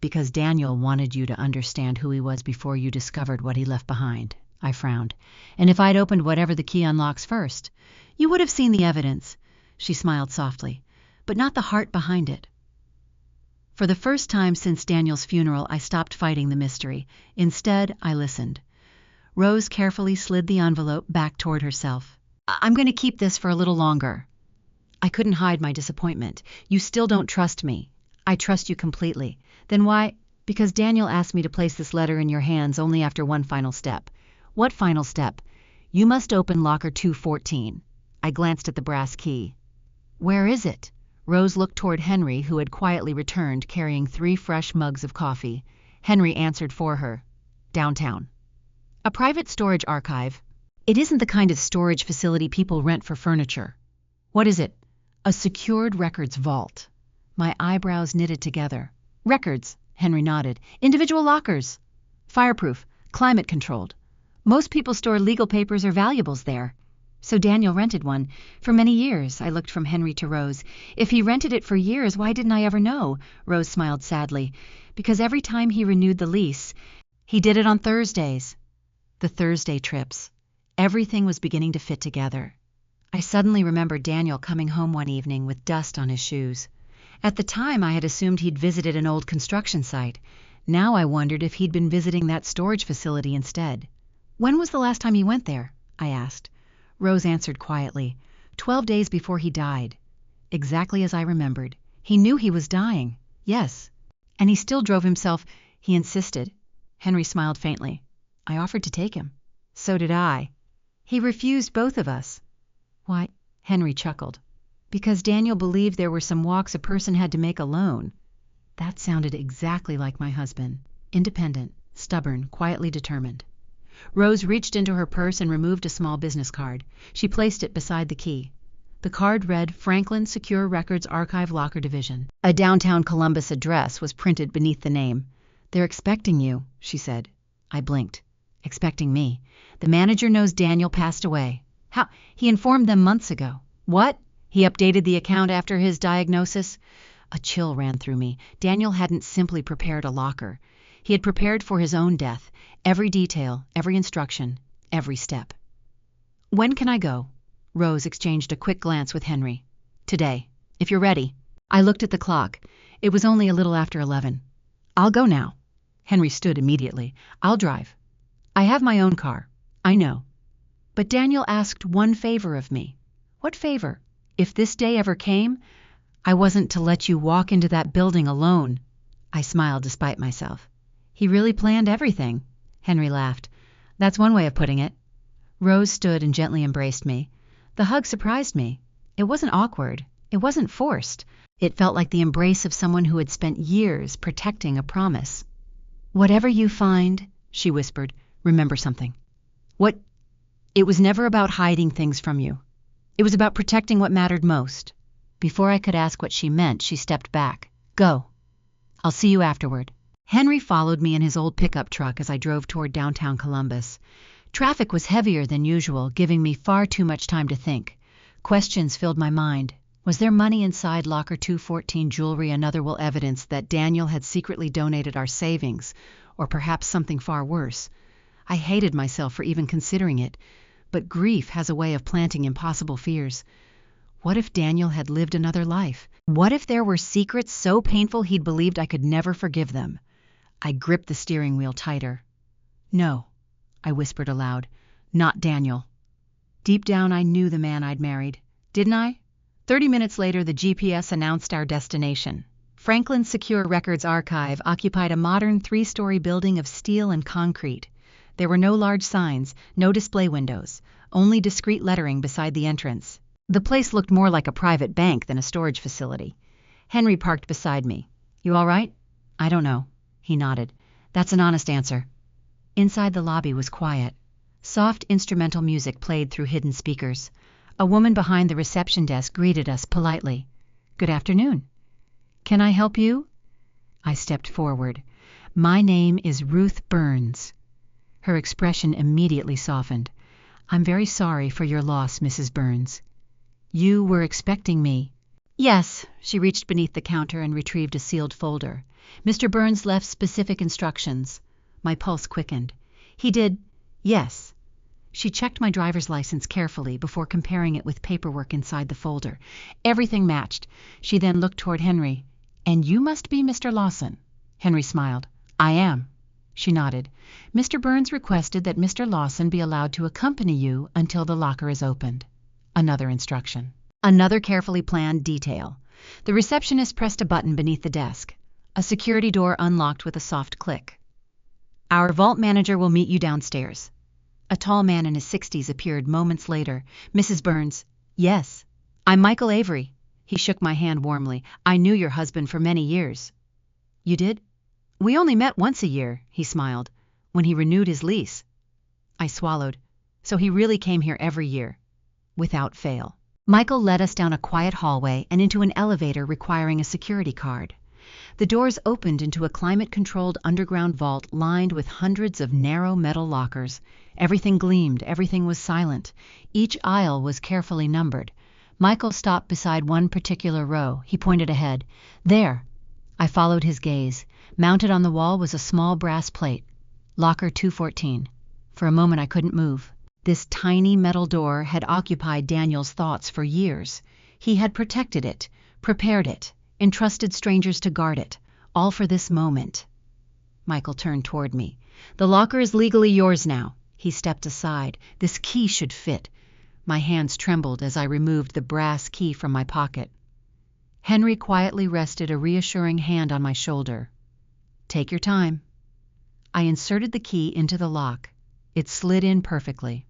Because Daniel wanted you to understand who he was before you discovered what he left behind. I frowned. And if I'd opened whatever the key unlocks first, you would have seen the evidence. She smiled softly, but not the heart behind it. For the first time since Daniel's funeral, I stopped fighting the mystery. Instead, I listened. Rose carefully slid the envelope back toward herself. I'm going to keep this for a little longer. I couldn't hide my disappointment. You still don't trust me. I trust you completely. Then why? Because Daniel asked me to place this letter in your hands only after one final step. What final step? You must open locker 214. I glanced at the brass key. Where is it? Rose looked toward Henry, who had quietly returned, carrying 3 fresh mugs of coffee. Henry answered for her. Downtown. A private storage archive. It isn't the kind of storage facility people rent for furniture. What is it? A secured records vault. My eyebrows knitted together. Records, Henry nodded. Individual lockers. Fireproof, climate controlled. Most people store legal papers or valuables there. So Daniel rented one. For many years, I looked from Henry to Rose. If he rented it for years, why didn't I ever know? Rose smiled sadly. Because every time he renewed the lease, he did it on Thursdays. The Thursday trips. Everything was beginning to fit together. I suddenly remembered Daniel coming home one evening with dust on his shoes. At the time, I had assumed he'd visited an old construction site. Now I wondered if he'd been visiting that storage facility instead. When was the last time he went there? I asked. Rose answered quietly. 12 days before he died. Exactly as I remembered. He knew he was dying. Yes. And he still drove himself. He insisted. Henry smiled faintly. I offered to take him. So did I. He refused both of us. Why? Henry chuckled. Because Daniel believed there were some walks a person had to make alone. That sounded exactly like my husband. Independent, stubborn, quietly determined. Rose reached into her purse and removed a small business card. She placed it beside the key. The card read Franklin Secure Records Archive Locker Division. A downtown Columbus address was printed beneath the name. They're expecting you, she said. I blinked. Expecting me. The manager knows Daniel passed away. How? He informed them months ago. What? He updated the account after his diagnosis? A chill ran through me. Daniel hadn't simply prepared a locker. He had prepared for his own death. Every detail, every instruction, every step. When can I go? Rose exchanged a quick glance with Henry. Today, if you're ready. I looked at the clock. It was only a little after 11. I'll go now. Henry stood immediately. I'll drive. I have my own car. I know. But Daniel asked one favor of me. What favor? If this day ever came, I wasn't to let you walk into that building alone. I smiled despite myself. He really planned everything. Henry laughed. That's one way of putting it. Rose stood and gently embraced me. The hug surprised me. It wasn't awkward. It wasn't forced. It felt like the embrace of someone who had spent years protecting a promise. Whatever you find, she whispered, remember something. What? It was never about hiding things from you. It was about protecting what mattered most. Before I could ask what she meant, she stepped back. Go. I'll see you afterward. Henry followed me in his old pickup truck as I drove toward downtown Columbus. Traffic was heavier than usual, giving me far too much time to think. Questions filled my mind. Was there money inside Locker 214 jewelry, another evidence that Daniel had secretly donated our savings, or perhaps something far worse? I hated myself for even considering it, but grief has a way of planting impossible fears. What if Daniel had lived another life? What if there were secrets so painful he'd believed I could never forgive them? I gripped the steering wheel tighter. No, I whispered aloud. Not Daniel. Deep down I knew the man I'd married. Didn't I? 30 minutes later, the GPS announced our destination. Franklin's Secure Records Archive occupied a modern 3-story building of steel and concrete. There were no large signs, no display windows, only discreet lettering beside the entrance. The place looked more like a private bank than a storage facility. Henry parked beside me. You all right? I don't know. He nodded. That's an honest answer. Inside the lobby was quiet. Soft instrumental music played through hidden speakers. A woman behind the reception desk greeted us politely. Good afternoon. Can I help you? I stepped forward. My name is Ruth Burns. Her expression immediately softened. I'm very sorry for your loss, Mrs. Burns. You were expecting me. Yes, she reached beneath the counter and retrieved a sealed folder. Mr. Burns left specific instructions. My pulse quickened. He did, yes. She checked my driver's license carefully before comparing it with paperwork inside the folder. Everything matched. She then looked toward Henry. And you must be Mr. Lawson. Henry smiled. I am. She nodded. Mr. Burns requested that Mr. Lawson be allowed to accompany you until the locker is opened. Another instruction. Another carefully planned detail. The receptionist pressed a button beneath the desk. A security door unlocked with a soft click. "Our vault manager will meet you downstairs." A tall man in his 60s appeared moments later. "Mrs. Burns." "Yes." "I'm Michael Avery." He shook my hand warmly. "I knew your husband for many years." "You did?" "We only met once a year," he smiled, "when he renewed his lease." I swallowed. So he really came here every year, without fail. Michael led us down a quiet hallway and into an elevator requiring a security card. The doors opened into a climate-controlled underground vault lined with hundreds of narrow metal lockers. Everything gleamed, everything was silent. Each aisle was carefully numbered. Michael stopped beside one particular row. He pointed ahead. "There." I followed his gaze. Mounted on the wall was a small brass plate. "Locker 214. For a moment I couldn't move. This tiny metal door had occupied Daniel's thoughts for years. He had protected it, prepared it, entrusted strangers to guard it, all for this moment. Michael turned toward me. "The locker is legally yours now." He stepped aside. "This key should fit." My hands trembled as I removed the brass key from my pocket. Henry quietly rested a reassuring hand on my shoulder. "Take your time." I inserted the key into the lock. It slid in perfectly.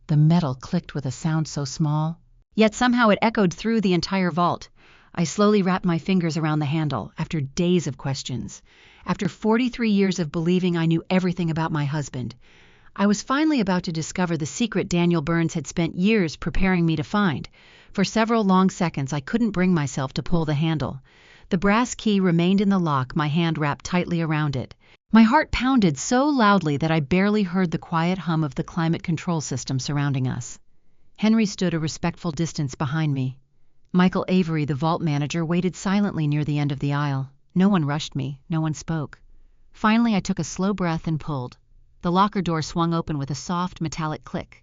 The metal clicked with a sound so small, yet somehow it echoed through the entire vault. I slowly wrapped my fingers around the handle, after days of questions. After 43 years of believing I knew everything about my husband, I was finally about to discover the secret Daniel Burns had spent years preparing me to find. For several long seconds I couldn't bring myself to pull the handle. The brass key remained in the lock, my hand wrapped tightly around it. My heart pounded so loudly that I barely heard the quiet hum of the climate control system surrounding us. Henry stood a respectful distance behind me. Michael Avery, the vault manager, waited silently near the end of the aisle. No one rushed me, no one spoke. Finally I took a slow breath and pulled. The locker door swung open with a soft, metallic click.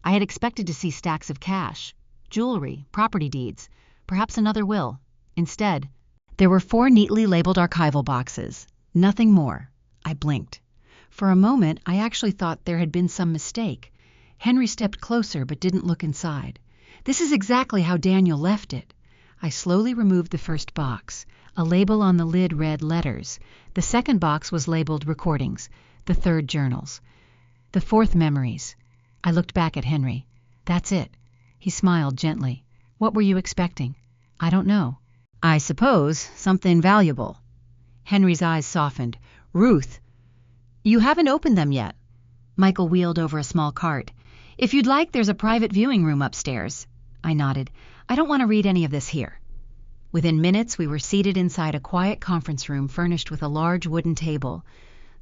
I had expected to see stacks of cash, jewelry, property deeds, perhaps another will. Instead, there were 4 neatly labeled archival boxes. Nothing more. I blinked. For a moment, I actually thought there had been some mistake. Henry stepped closer but didn't look inside. "This is exactly how Daniel left it." I slowly removed the first box. A label on the lid read letters. The second box was labeled recordings. The third journals. The fourth memories. I looked back at Henry. "That's it." He smiled gently. "What were you expecting?" "I don't know." "I suppose something valuable." Henry's eyes softened. "Ruth, you haven't opened them yet." Michael wheeled over a small cart. "If you'd like, there's a private viewing room upstairs." I nodded. "I don't want to read any of this here." Within minutes, we were seated inside a quiet conference room furnished with a large wooden table.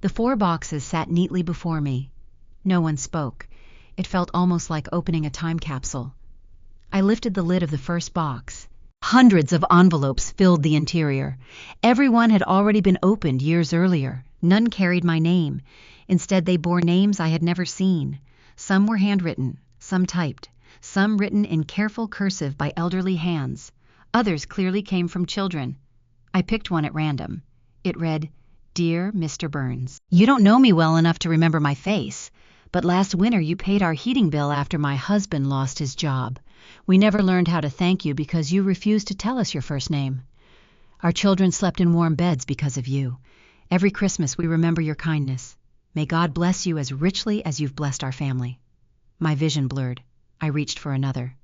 The 4 boxes sat neatly before me. No one spoke. It felt almost like opening a time capsule. I lifted the lid of the first box. Hundreds of envelopes filled the interior. Every one had already been opened years earlier. None carried my name. Instead, they bore names I had never seen. Some were handwritten, some typed, some written in careful cursive by elderly hands. Others clearly came from children. I picked one at random. It read, "Dear Mr. Burns, you don't know me well enough to remember my face, but last winter you paid our heating bill after my husband lost his job. We never learned how to thank you because you refused to tell us your first name. Our children slept in warm beds because of you. Every Christmas we remember your kindness. May God bless you as richly as you've blessed our family." My vision blurred. I reached for another.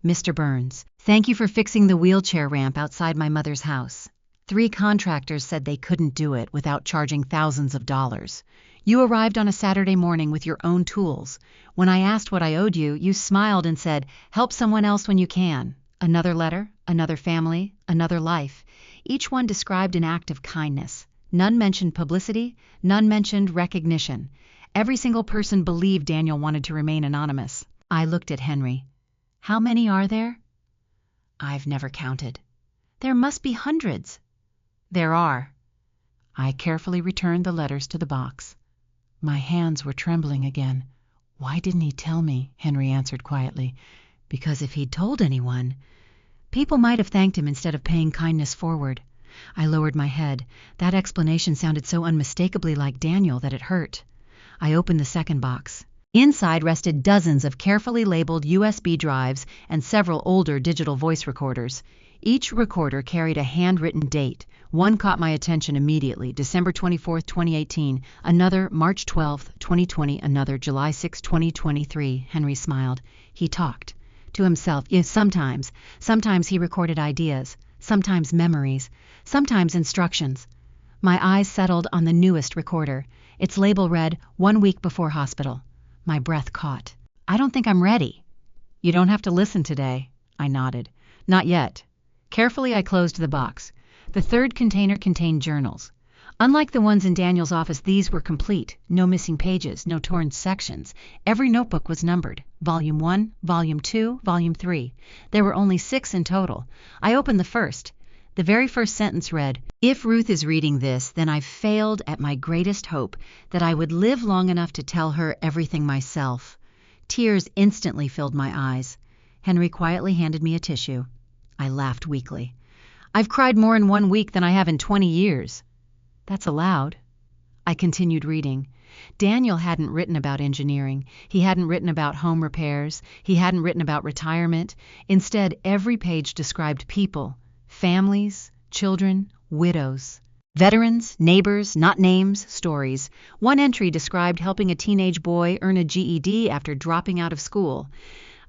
"Mr. Burns, thank you for fixing the wheelchair ramp outside my mother's house. 3 contractors said they couldn't do it without charging thousands of dollars. You arrived on a Saturday morning with your own tools. When I asked what I owed you, you smiled and said, 'Help someone else when you can.' Another letter, another family, another life. Each one described an act of kindness. None mentioned publicity, none mentioned recognition. Every single person believed Daniel wanted to remain anonymous." I looked at Henry. "How many are there?" "I've never counted." "There must be hundreds." "There are." I carefully returned the letters to the box. My hands were trembling again. "Why didn't he tell me?" Henry answered quietly. "Because if he'd told anyone, people might have thanked him instead of paying kindness forward." I lowered my head. That explanation sounded so unmistakably like Daniel that it hurt. I opened the second box. Inside rested dozens of carefully labeled USB drives and several older digital voice recorders. Each recorder carried a handwritten date. One caught my attention immediately, December 24th, 2018, another March 12th, 2020, another July 6, 2023. Henry smiled. He talked to himself. Yes, sometimes he recorded ideas, sometimes memories, sometimes instructions. My eyes settled on the newest recorder. Its label read, 1 week before hospital. My breath caught. I don't think I'm ready. You don't have to listen today. I nodded. Not yet. Carefully I closed the box. The third container contained journals. Unlike the ones in Daniel's office, these were complete. No missing pages, no torn sections. Every notebook was numbered. Volume 1, Volume 2, Volume 3. There were only 6 in total. I opened the first. The very first sentence read, "If Ruth is reading this, then I've failed at my greatest hope, that I would live long enough to tell her everything myself." Tears instantly filled my eyes. Henry quietly handed me a tissue. I laughed weakly. "I've cried more in 1 week than I have in 20 years. That's allowed." I continued reading. Daniel hadn't written about engineering. He hadn't written about home repairs. He hadn't written about retirement. Instead, every page described people, families, children, widows, veterans, neighbors, not names, stories. One entry described helping a teenage boy earn a GED after dropping out of school.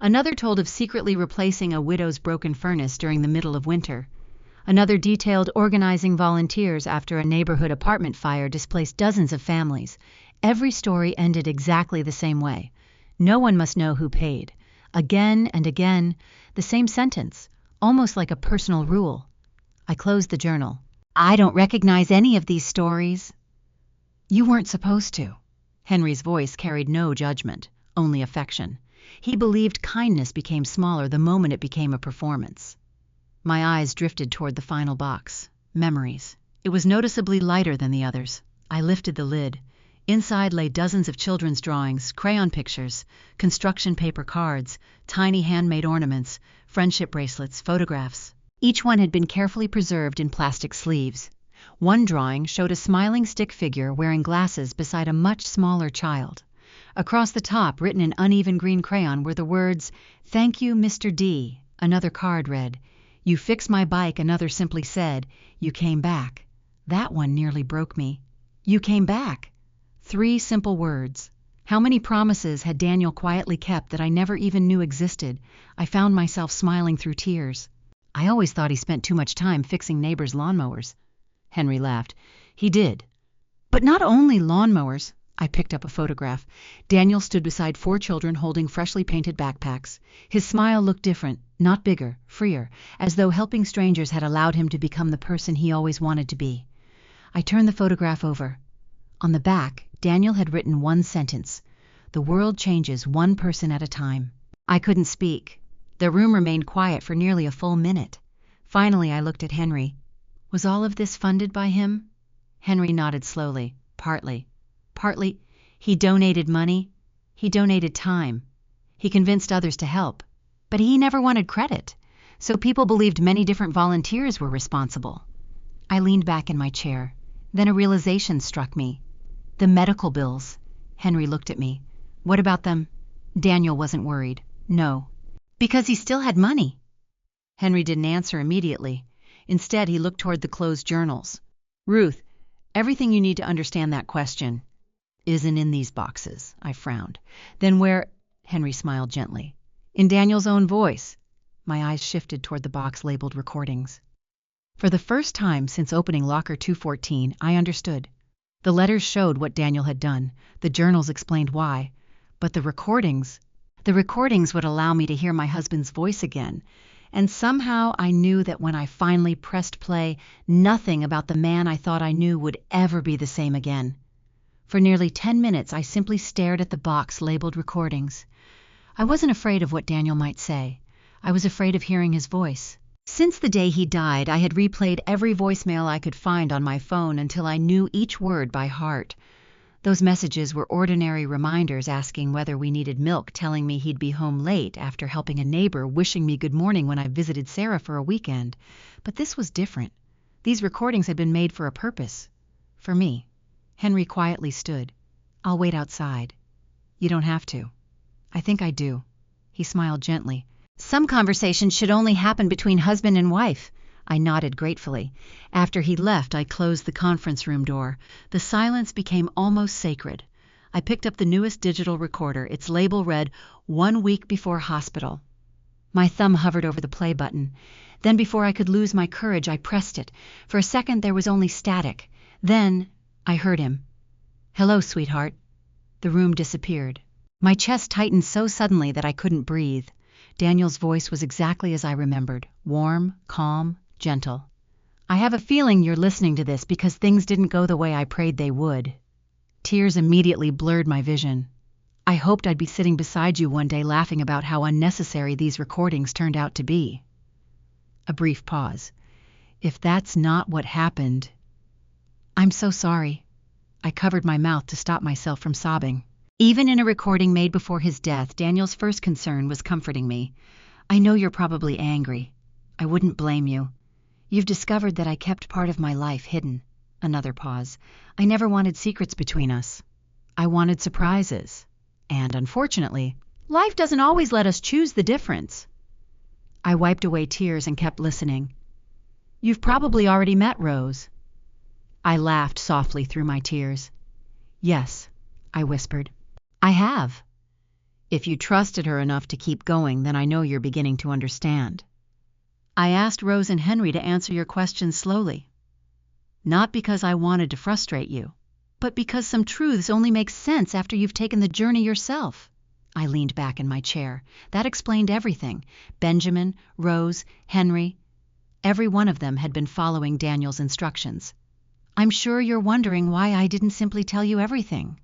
Another told of secretly replacing a widow's broken furnace during the middle of winter. Another detailed organizing volunteers after a neighborhood apartment fire displaced dozens of families. Every story ended exactly the same way. No one must know who paid. Again and again, the same sentence, almost like a personal rule. I closed the journal. "I don't recognize any of these stories." "You weren't supposed to." Henry's voice carried no judgment, only affection. He believed kindness became smaller the moment it became a performance. My eyes drifted toward the final box. Memories. It was noticeably lighter than the others. I lifted the lid. Inside lay dozens of children's drawings, crayon pictures, construction paper cards, tiny handmade ornaments, friendship bracelets, photographs. Each one had been carefully preserved in plastic sleeves. One drawing showed a smiling stick figure wearing glasses beside a much smaller child. Across the top, written in uneven green crayon, were the words, "Thank you, Mr. D." Another card read, "You fixed my bike." Another simply said, "You came back." That one nearly broke me. You came back. 3 simple words. How many promises had Daniel quietly kept that I never even knew existed? I found myself smiling through tears. "I always thought he spent too much time fixing neighbors' lawnmowers." Henry laughed. "He did. But not only lawnmowers." I picked up a photograph. Daniel stood beside 4 children holding freshly painted backpacks. His smile looked different, not bigger, freer, as though helping strangers had allowed him to become the person he always wanted to be. I turned the photograph over. On the back, Daniel had written one sentence, "The world changes one person at a time." I couldn't speak. The room remained quiet for nearly a full minute. Finally, I looked at Henry. Was all of this funded by him? Henry nodded slowly. Partly. He donated money. He donated time. He convinced others to help. But he never wanted credit. So people believed many different volunteers were responsible. I leaned back in my chair. Then a realization struck me. The medical bills. Henry looked at me. What about them? Daniel wasn't worried. No. Because he still had money. Henry didn't answer immediately. Instead, he looked toward the closed journals. "Ruth, everything you need to understand that question isn't in these boxes." I frowned. "Then where?" Henry smiled gently. "In Daniel's own voice." My eyes shifted toward the box labeled recordings. For the first time since opening locker 214, I understood. The letters showed what Daniel had done. The journals explained why. But the recordings would allow me to hear my husband's voice again. And somehow I knew that when I finally pressed play, nothing about the man I thought I knew would ever be the same again. For nearly 10 minutes, I simply stared at the box labeled recordings. I wasn't afraid of what Daniel might say. I was afraid of hearing his voice. Since the day he died, I had replayed every voicemail I could find on my phone until I knew each word by heart. Those messages were ordinary reminders asking whether we needed milk, telling me he'd be home late after helping a neighbor, wishing me good morning when I visited Sarah for a weekend. But this was different. These recordings had been made for a purpose. For me. Henry quietly stood. "I'll wait outside." "You don't have to." "I think I do." He smiled gently. Some conversations should only happen between husband and wife. I nodded gratefully. After he left, I closed the conference room door. The silence became almost sacred. I picked up the newest digital recorder. Its label read, "1 week before hospital." My thumb hovered over the play button. Then before I could lose my courage, I pressed it. For a second there was only static. Then I heard him. "Hello, sweetheart." The room disappeared. My chest tightened so suddenly that I couldn't breathe. Daniel's voice was exactly as I remembered, warm, calm, gentle. "I have a feeling you're listening to this because things didn't go the way I prayed they would." Tears immediately blurred my vision. "I hoped I'd be sitting beside you one day laughing about how unnecessary these recordings turned out to be." A brief pause. "If that's not what happened..." "I'm so sorry." I covered my mouth to stop myself from sobbing. Even in a recording made before his death, Daniel's first concern was comforting me. "I know you're probably angry. I wouldn't blame you. You've discovered that I kept part of my life hidden." Another pause. "I never wanted secrets between us. I wanted surprises. And unfortunately, life doesn't always let us choose the difference." I wiped away tears and kept listening. "You've probably already met Rose." I laughed softly through my tears. "Yes," I whispered. "I have." "If you trusted her enough to keep going, then I know you're beginning to understand." "I asked Rose and Henry to answer your questions slowly. Not because I wanted to frustrate you, but because some truths only make sense after you've taken the journey yourself." I leaned back in my chair. That explained everything. Benjamin, Rose, Henry, every one of them had been following Daniel's instructions. "I'm sure you're wondering why I didn't simply tell you everything."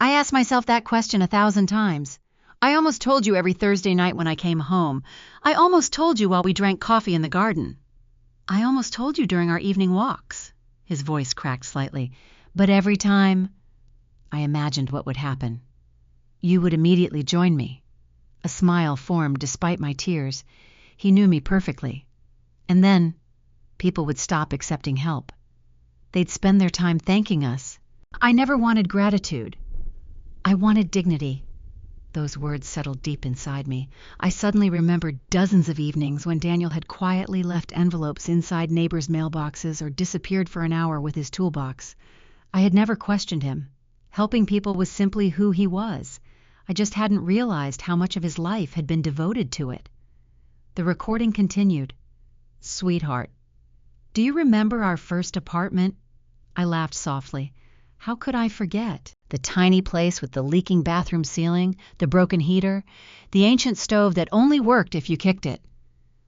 I asked myself that question 1,000 times. I almost told you every Thursday night when I came home. I almost told you while we drank coffee in the garden. I almost told you during our evening walks. His voice cracked slightly. But every time, I imagined what would happen. You would immediately join me. A smile formed despite my tears. He knew me perfectly. And then, people would stop accepting help. They'd spend their time thanking us. I never wanted gratitude. I wanted dignity. Those words settled deep inside me. I suddenly remembered dozens of evenings when Daniel had quietly left envelopes inside neighbors' mailboxes or disappeared for an hour with his toolbox. I had never questioned him. Helping people was simply who he was. I just hadn't realized how much of his life had been devoted to it. The recording continued. "Sweetheart, do you remember our first apartment?" I laughed softly. How could I forget? The tiny place with the leaking bathroom ceiling, the broken heater, the ancient stove that only worked if you kicked it.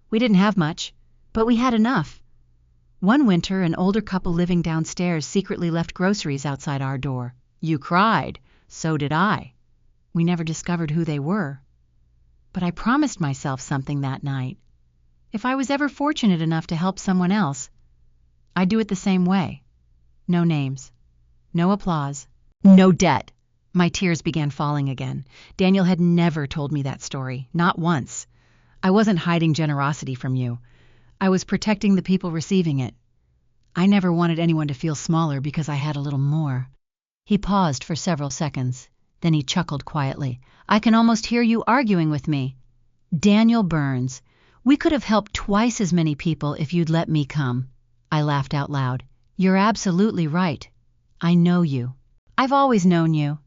We didn't have much, but we had enough. One winter, an older couple living downstairs secretly left groceries outside our door. You cried. So did I. We never discovered who they were. But I promised myself something that night. If I was ever fortunate enough to help someone else, I'd do it the same way. No names. No applause. No debt. My tears began falling again. Daniel had never told me that story. Not once. I wasn't hiding generosity from you. I was protecting the people receiving it. I never wanted anyone to feel smaller because I had a little more. He paused for several seconds. Then he chuckled quietly. "I can almost hear you arguing with me." "Daniel Burns, we could have helped twice as many people if you'd let me come." I laughed out loud. "You're absolutely right. I know you. I've always known you.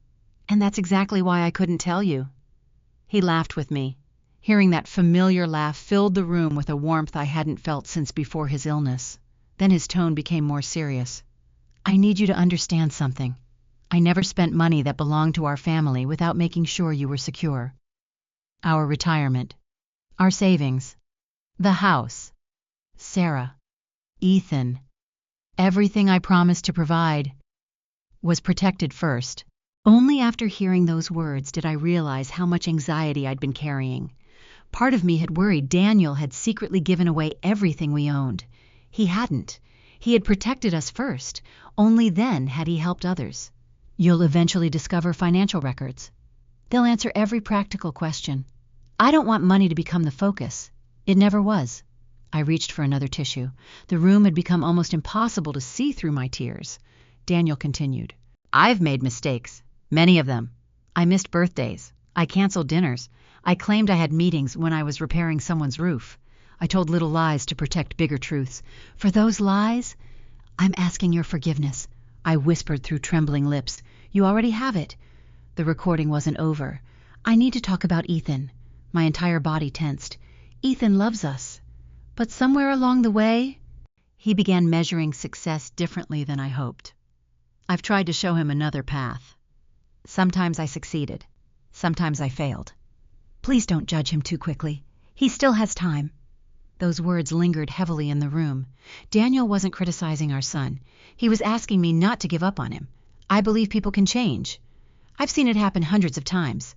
And that's exactly why I couldn't tell you." He laughed with me. Hearing that familiar laugh filled the room with a warmth I hadn't felt since before his illness. Then his tone became more serious. "I need you to understand something. I never spent money that belonged to our family without making sure you were secure. Our retirement, our savings, the house, Sarah, Ethan, everything I promised to provide was protected first." Only after hearing those words did I realize how much anxiety I'd been carrying. Part of me had worried Daniel had secretly given away everything we owned. He hadn't. He had protected us first. Only then had he helped others. "You'll eventually discover financial records. They'll answer every practical question. I don't want money to become the focus. It never was." I reached for another tissue. The room had become almost impossible to see through my tears. Daniel continued. "I've made mistakes. Many of them. I missed birthdays. I canceled dinners. I claimed I had meetings when I was repairing someone's roof. I told little lies to protect bigger truths. For those lies, I'm asking your forgiveness, I whispered through trembling lips. You already have it. The recording wasn't over. I need to talk about Ethan. My entire body tensed. Ethan loves us. But somewhere along the way, he began measuring success differently than I hoped. I've tried to show him another path. Sometimes I succeeded. Sometimes I failed. Please don't judge him too quickly. He still has time. Those words lingered heavily in the room. Daniel wasn't criticizing our son. He was asking me not to give up on him. I believe people can change. I've seen it happen hundreds of times.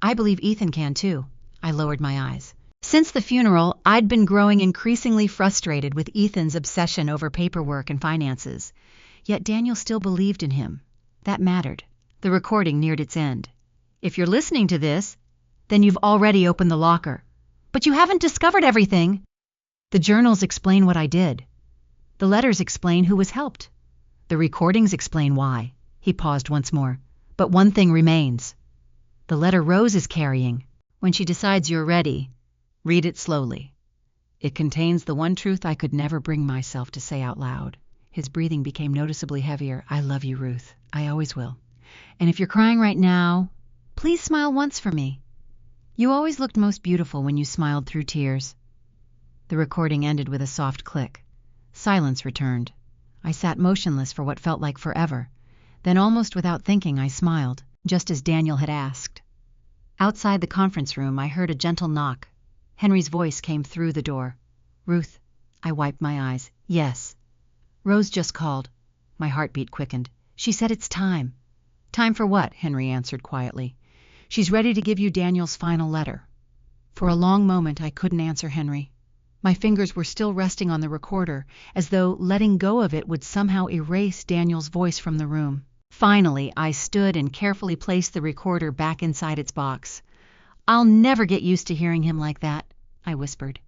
I believe Ethan can too. I lowered my eyes. Since the funeral, I'd been growing increasingly frustrated with Ethan's obsession over paperwork and finances. Yet Daniel still believed in him. That mattered. The recording neared its end. If you're listening to this, then you've already opened the locker. But you haven't discovered everything. The journals explain what I did. The letters explain who was helped. The recordings explain why. He paused once more. But one thing remains. The letter Rose is carrying. When she decides you're ready, read it slowly. It contains the one truth I could never bring myself to say out loud. His breathing became noticeably heavier. I love you, Ruth. I always will. And if you're crying right now, please smile once for me. You always looked most beautiful when you smiled through tears. The recording ended with a soft click. Silence returned. I sat motionless for what felt like forever. Then, almost without thinking, I smiled, just as Daniel had asked. Outside the conference room, I heard a gentle knock. Henry's voice came through the door. Ruth. I wiped my eyes. Yes. Rose just called. My heartbeat quickened. She said it's time. Time for what? Henry answered quietly. She's ready to give you Daniel's final letter. For a long moment, I couldn't answer Henry. My fingers were still resting on the recorder, as though letting go of it would somehow erase Daniel's voice from the room. Finally, I stood and carefully placed the recorder back inside its box. I'll never get used to hearing him like that, I whispered.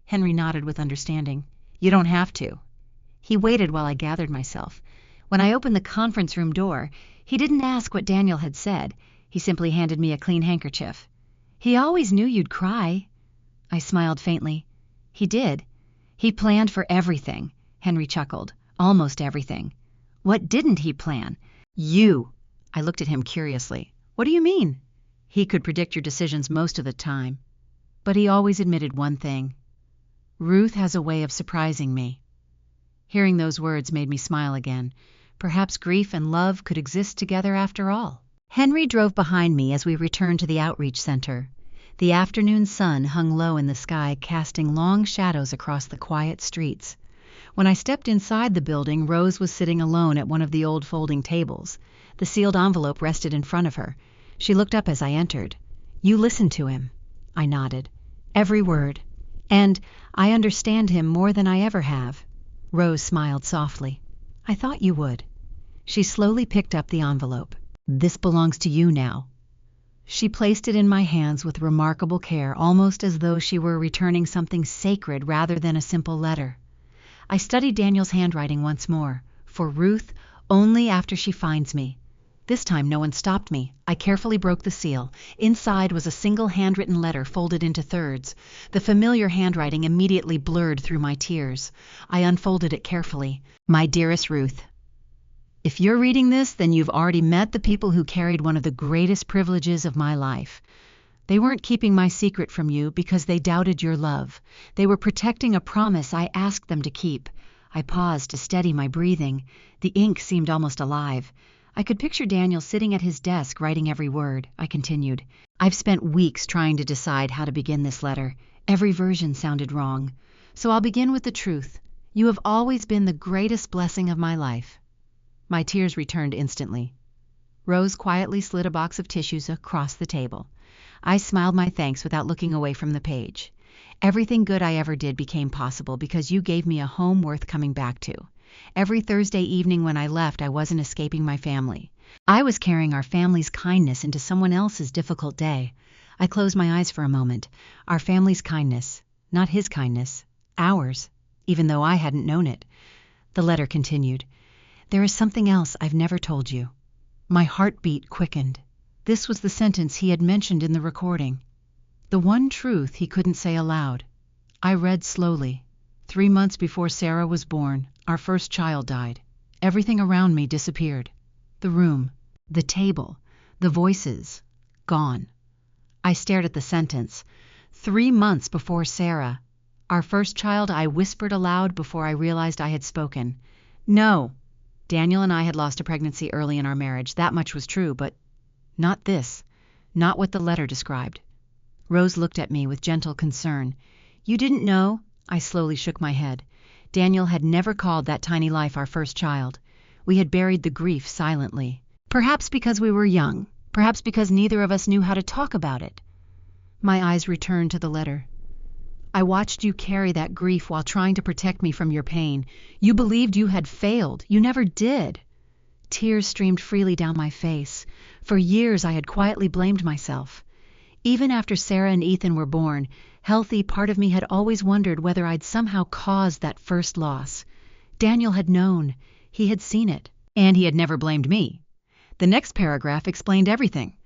Henry nodded with understanding. You don't have to. He waited while I gathered myself. When I opened the conference room door, he didn't ask what Daniel had said. He simply handed me a clean handkerchief. He always knew you'd cry. I smiled faintly. He did. He planned for everything, Henry chuckled. Almost everything. What didn't he plan? You. I looked at him curiously. What do you mean? He could predict your decisions most of the time. But he always admitted one thing. Ruth has a way of surprising me. Hearing those words made me smile again. Perhaps grief and love could exist together after all. Henry drove behind me as we returned to the outreach center. The afternoon sun hung low in the sky, casting long shadows across the quiet streets. When I stepped inside the building, Rose was sitting alone at one of the old folding tables. The sealed envelope rested in front of her. She looked up as I entered. You listened to him. I nodded. Every word. And I understand him more than I ever have. Rose smiled softly. I thought you would. She slowly picked up the envelope. This belongs to you now. She placed it in my hands with remarkable care, almost as though she were returning something sacred rather than a simple letter. I studied Daniel's handwriting once more. For Ruth, only after she finds me. This time no one stopped me. I carefully broke the seal. Inside was a single handwritten letter folded into thirds. The familiar handwriting immediately blurred through my tears. I unfolded it carefully. My dearest Ruth, if you're reading this, then you've already met the people who carried one of the greatest privileges of my life. They weren't keeping my secret from you because they doubted your love. They were protecting a promise I asked them to keep. I paused to steady my breathing. The ink seemed almost alive. I could picture Daniel sitting at his desk writing every word. I continued. I've spent weeks trying to decide how to begin this letter. Every version sounded wrong. So I'll begin with the truth. You have always been the greatest blessing of my life. My tears returned instantly. Rose quietly slid a box of tissues across the table. I smiled my thanks without looking away from the page. Everything good I ever did became possible because you gave me a home worth coming back to. Every Thursday evening when I left, I wasn't escaping my family. I was carrying our family's kindness into someone else's difficult day. I closed my eyes for a moment. Our family's kindness, not his kindness, ours, even though I hadn't known it. The letter continued. There is something else I've never told you. My heartbeat quickened. This was the sentence he had mentioned in the recording. The one truth he couldn't say aloud. I read slowly. 3 months before Sarah was born, our first child died. Everything around me disappeared. The room, the table, the voices, gone. I stared at the sentence. 3 months before Sarah, our first child, I whispered aloud before I realized I had spoken. No. Daniel and I had lost a pregnancy early in our marriage. That much was true, but not this. Not what the letter described. Rose looked at me with gentle concern. You didn't know? I slowly shook my head. Daniel had never called that tiny life our first child. We had buried the grief silently. Perhaps because we were young. Perhaps because neither of us knew how to talk about it. My eyes returned to the letter. I watched you carry that grief while trying to protect me from your pain. You believed you had failed. You never did. Tears streamed freely down my face. For years I had quietly blamed myself. Even after Sarah and Ethan were born, healthy part of me had always wondered whether I'd somehow caused that first loss. Daniel had known. He had seen it. And he had never blamed me. The next paragraph explained everything.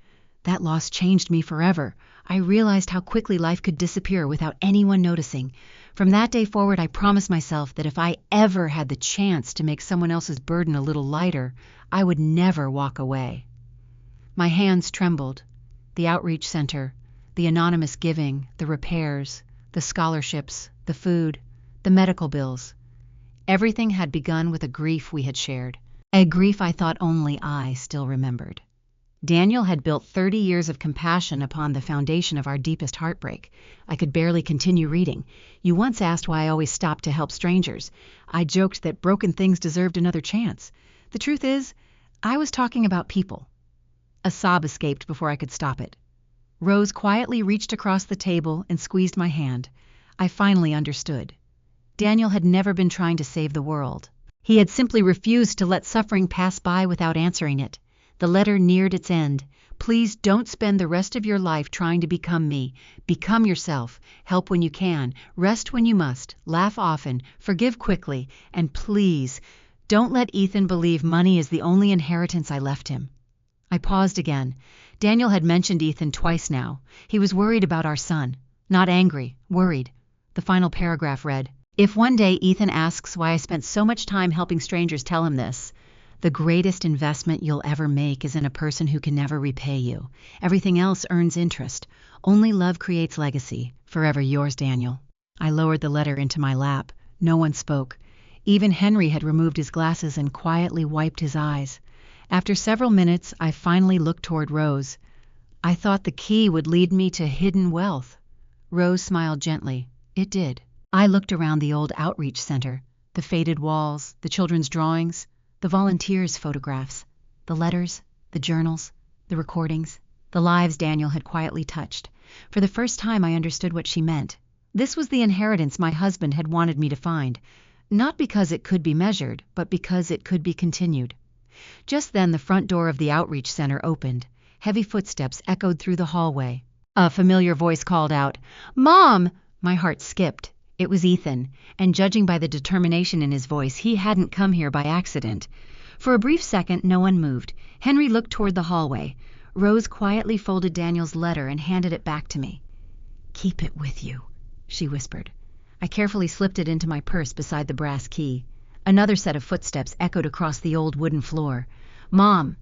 That loss changed me forever. I realized how quickly life could disappear without anyone noticing. From that day forward, I promised myself that if I ever had the chance to make someone else's burden a little lighter, I would never walk away. My hands trembled. The outreach center, the anonymous giving, the repairs, the scholarships, the food, the medical bills. Everything had begun with a grief we had shared, a grief I thought only I still remembered. Daniel had built 30 years of compassion upon the foundation of our deepest heartbreak. I could barely continue reading. You once asked why I always stopped to help strangers. I joked that broken things deserved another chance. The truth is, I was talking about people. A sob escaped before I could stop it. Rose quietly reached across the table and squeezed my hand. I finally understood. Daniel had never been trying to save the world. He had simply refused to let suffering pass by without answering it. The letter neared its end. Please don't spend the rest of your life trying to become me. Become yourself. Help when you can. Rest when you must. Laugh often. Forgive quickly. And please, don't let Ethan believe money is the only inheritance I left him. I paused again. Daniel had mentioned Ethan twice now. He was worried about our son. Not angry, worried. The final paragraph read, If one day Ethan asks why I spent so much time helping strangers, tell him this. The greatest investment you'll ever make is in a person who can never repay you. Everything else earns interest. Only love creates legacy. Forever yours, Daniel. I lowered the letter into my lap. No one spoke. Even Henry had removed his glasses and quietly wiped his eyes. After several minutes, I finally looked toward Rose. I thought the key would lead me to hidden wealth. Rose smiled gently. It did. I looked around the old outreach center, the faded walls, the children's drawings, the volunteers' photographs, the letters, the journals, the recordings, the lives Daniel had quietly touched. For the first time, I understood what she meant. This was the inheritance my husband had wanted me to find, not because it could be measured, but because it could be continued. Just then, the front door of the outreach center opened. Heavy footsteps echoed through the hallway. A familiar voice called out, "Mom!" My heart skipped. It was Ethan, and judging by the determination in his voice, he hadn't come here by accident. For a brief second, no one moved. Henry looked toward the hallway. Rose quietly folded Daniel's letter and handed it back to me. "Keep it with you," she whispered. I carefully slipped it into my purse beside the brass key. Another set of footsteps echoed across the old wooden floor. "Mom!"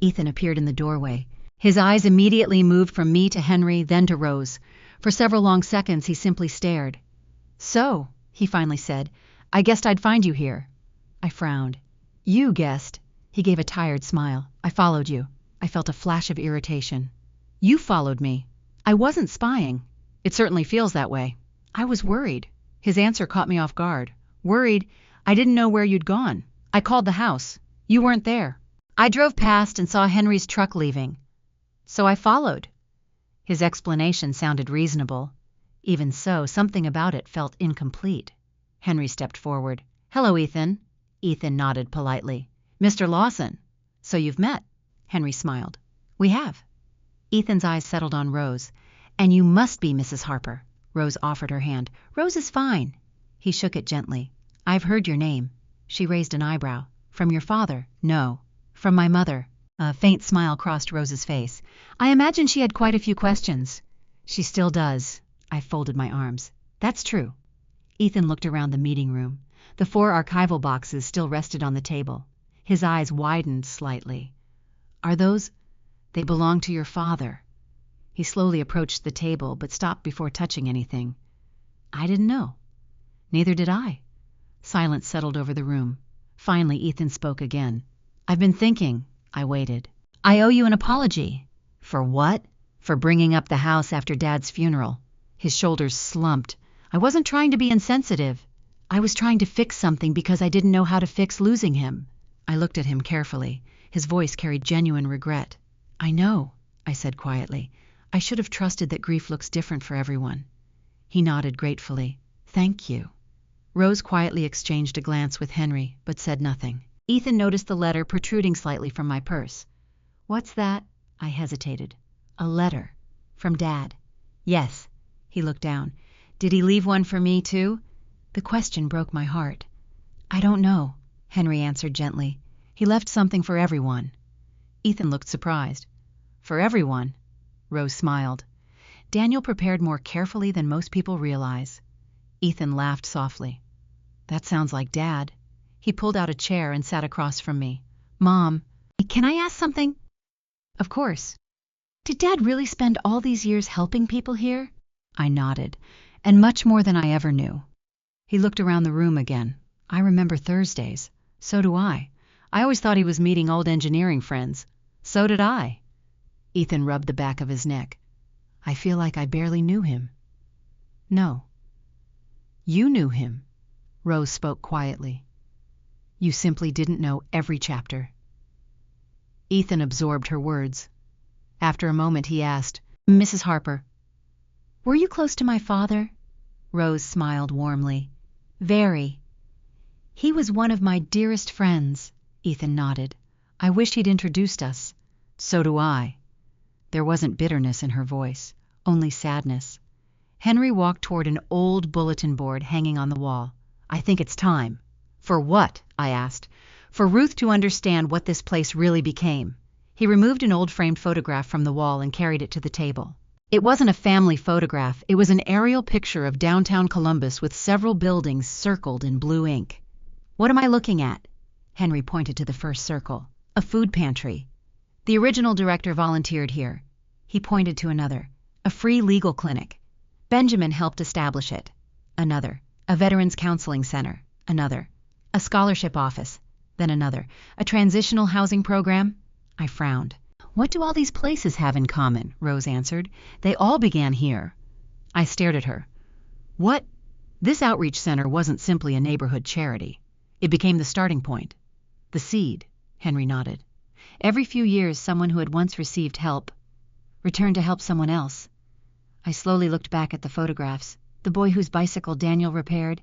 Ethan appeared in the doorway. His eyes immediately moved from me to Henry, then to Rose. For several long seconds, he simply stared. "So," he finally said, "I guessed I'd find you here." I frowned. "You guessed." He gave a tired smile. "I followed you." I felt a flash of irritation. "You followed me." "I wasn't spying." "It certainly feels that way." I was worried. His answer caught me off guard. "Worried? I didn't know where you'd gone. I called the house. You weren't there. I drove past and saw Henry's truck leaving. So I followed." His explanation sounded reasonable. Even so, something about it felt incomplete. Henry stepped forward. "Hello, Ethan." Ethan nodded politely. "Mr. Lawson. So you've met." Henry smiled. "We have." Ethan's eyes settled on Rose. "And you must be Mrs. Harper." Rose offered her hand. "Rose is fine." He shook it gently. "I've heard your name." She raised an eyebrow. "From your father?" "No. From my mother." A faint smile crossed Rose's face. I imagine she had quite a few questions. She still does. I folded my arms. That's true. Ethan looked around the meeting room. The 4 archival boxes still rested on the table. His eyes widened slightly. Are those? They belong to your father. He slowly approached the table, but stopped before touching anything. I didn't know. Neither did I. Silence settled over the room. Finally, Ethan spoke again. I've been thinking. I waited. I owe you an apology. For what? For bringing up the house after Dad's funeral. His shoulders slumped. I wasn't trying to be insensitive. I was trying to fix something because I didn't know how to fix losing him. I looked at him carefully. His voice carried genuine regret. I know, I said quietly. I should have trusted that grief looks different for everyone. He nodded gratefully. Thank you. Rose quietly exchanged a glance with Henry, but said nothing. Ethan noticed the letter protruding slightly from my purse. What's that? I hesitated. A letter. From Dad. Yes. He looked down. Did he leave one for me, too? The question broke my heart. I don't know, Henry answered gently. He left something for everyone. Ethan looked surprised. For everyone? Rose smiled. Daniel prepared more carefully than most people realize. Ethan laughed softly. That sounds like Dad. He pulled out a chair and sat across from me. Mom, can I ask something? Of course. Did Dad really spend all these years helping people here? I nodded, and much more than I ever knew. He looked around the room again. I remember Thursdays. So do I. I always thought he was meeting old engineering friends. So did I. Ethan rubbed the back of his neck. I feel like I barely knew him. No. You knew him. Rose spoke quietly. You simply didn't know every chapter. Ethan absorbed her words. After a moment he asked, Mrs. Harper, were you close to my father? Rose smiled warmly. Very. He was one of my dearest friends. Ethan nodded. I wish he'd introduced us. So do I. There wasn't bitterness in her voice, only sadness. Henry walked toward an old bulletin board hanging on the wall. I think it's time. For what? I asked. For Ruth to understand what this place really became. He removed an old framed photograph from the wall and carried it to the table. It wasn't a family photograph. It was an aerial picture of downtown Columbus with several buildings circled in blue ink. What am I looking at? Henry pointed to the first circle. A food pantry. The original director volunteered here. He pointed to another. A free legal clinic. Benjamin helped establish it. Another. A veterans counseling center. Another. A scholarship office. Then another. A transitional housing program. I frowned. What do all these places have in common? Rose answered. They all began here. I stared at her. What? This outreach center wasn't simply a neighborhood charity. It became the starting point. The seed. Henry nodded. Every few years, someone who had once received help returned to help someone else. I slowly looked back at the photographs. The boy whose bicycle Daniel repaired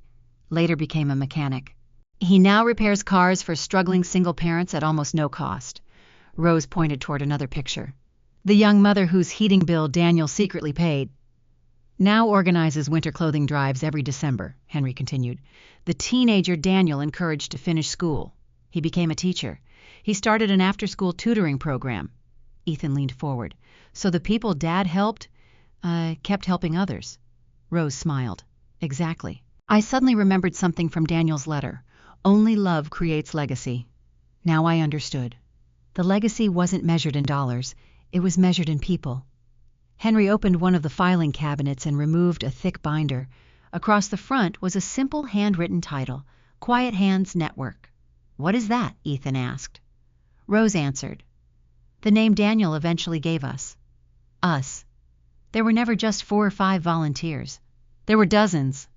later became a mechanic. He now repairs cars for struggling single parents at almost no cost. Rose pointed toward another picture. The young mother whose heating bill Daniel secretly paid now organizes winter clothing drives every December, Henry continued. The teenager Daniel encouraged to finish school. He became a teacher. He started an after-school tutoring program. Ethan leaned forward. So the people Dad helped kept helping others. Rose smiled. Exactly. I suddenly remembered something from Daniel's letter. Only love creates legacy. Now I understood. The legacy wasn't measured in dollars. It was measured in people. Henry opened one of the filing cabinets and removed a thick binder. Across the front was a simple handwritten title, Quiet Hands Network. What is that? Ethan asked. Rose answered. The name Daniel eventually gave us. Us. There were never just 4 or 5 volunteers. There were dozens,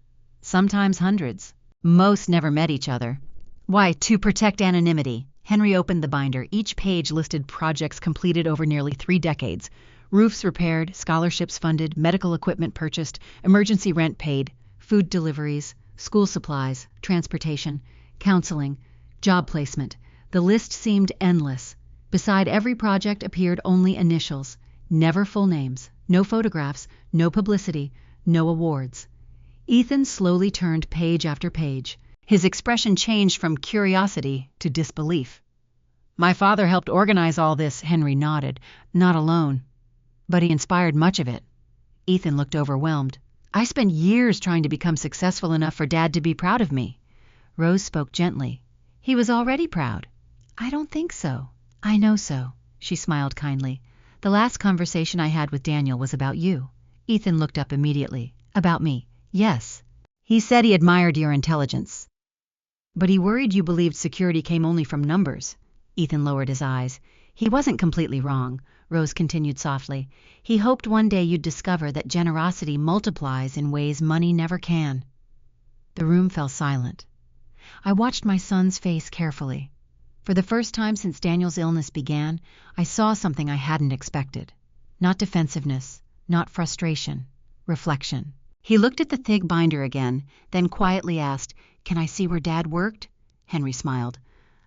sometimes hundreds. Most never met each other. Why, to protect anonymity. Henry opened the binder. Each page listed projects completed over nearly 3 decades. Roofs repaired, scholarships funded, medical equipment purchased, emergency rent paid, food deliveries, school supplies, transportation, counseling, job placement. The list seemed endless. Beside every project appeared only initials, never full names, no photographs, no publicity, no awards. Ethan slowly turned page after page. His expression changed from curiosity to disbelief. My father helped organize all this, Henry nodded. Not alone. But he inspired much of it. Ethan looked overwhelmed. I spent years trying to become successful enough for Dad to be proud of me. Rose spoke gently. He was already proud. I don't think so. I know so. She smiled kindly. The last conversation I had with Daniel was about you. Ethan looked up immediately. About me? Yes. He said he admired your intelligence. But he worried you believed security came only from numbers. Ethan lowered his eyes. He wasn't completely wrong, Rose continued softly. He hoped one day you'd discover that generosity multiplies in ways money never can. The room fell silent. I watched my son's face carefully. For the first time since Daniel's illness began, I saw something I hadn't expected. Not defensiveness, not frustration, reflection. He looked at the thick binder again, then quietly asked, "Can I see where Dad worked?" Henry smiled.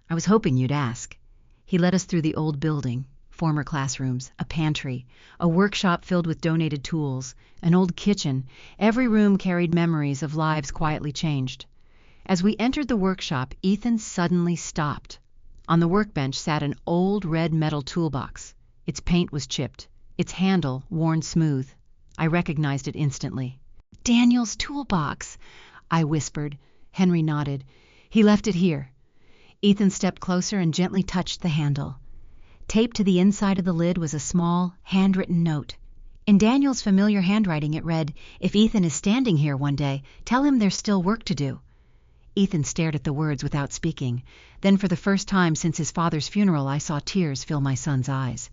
"I was hoping you'd ask." He led us through the old building, former classrooms, a pantry, a workshop filled with donated tools, an old kitchen. Every room carried memories of lives quietly changed. As we entered the workshop, Ethan suddenly stopped. On the workbench sat an old red metal toolbox. Its paint was chipped, its handle worn smooth. I recognized it instantly. "Daniel's toolbox," I whispered. Henry nodded. "He left it here." Ethan stepped closer and gently touched the handle. Taped to the inside of the lid was a small, handwritten note. In Daniel's familiar handwriting it read, "If Ethan is standing here one day, tell him there's still work to do." Ethan stared at the words without speaking. Then for the first time since his father's funeral, I saw tears fill my son's eyes.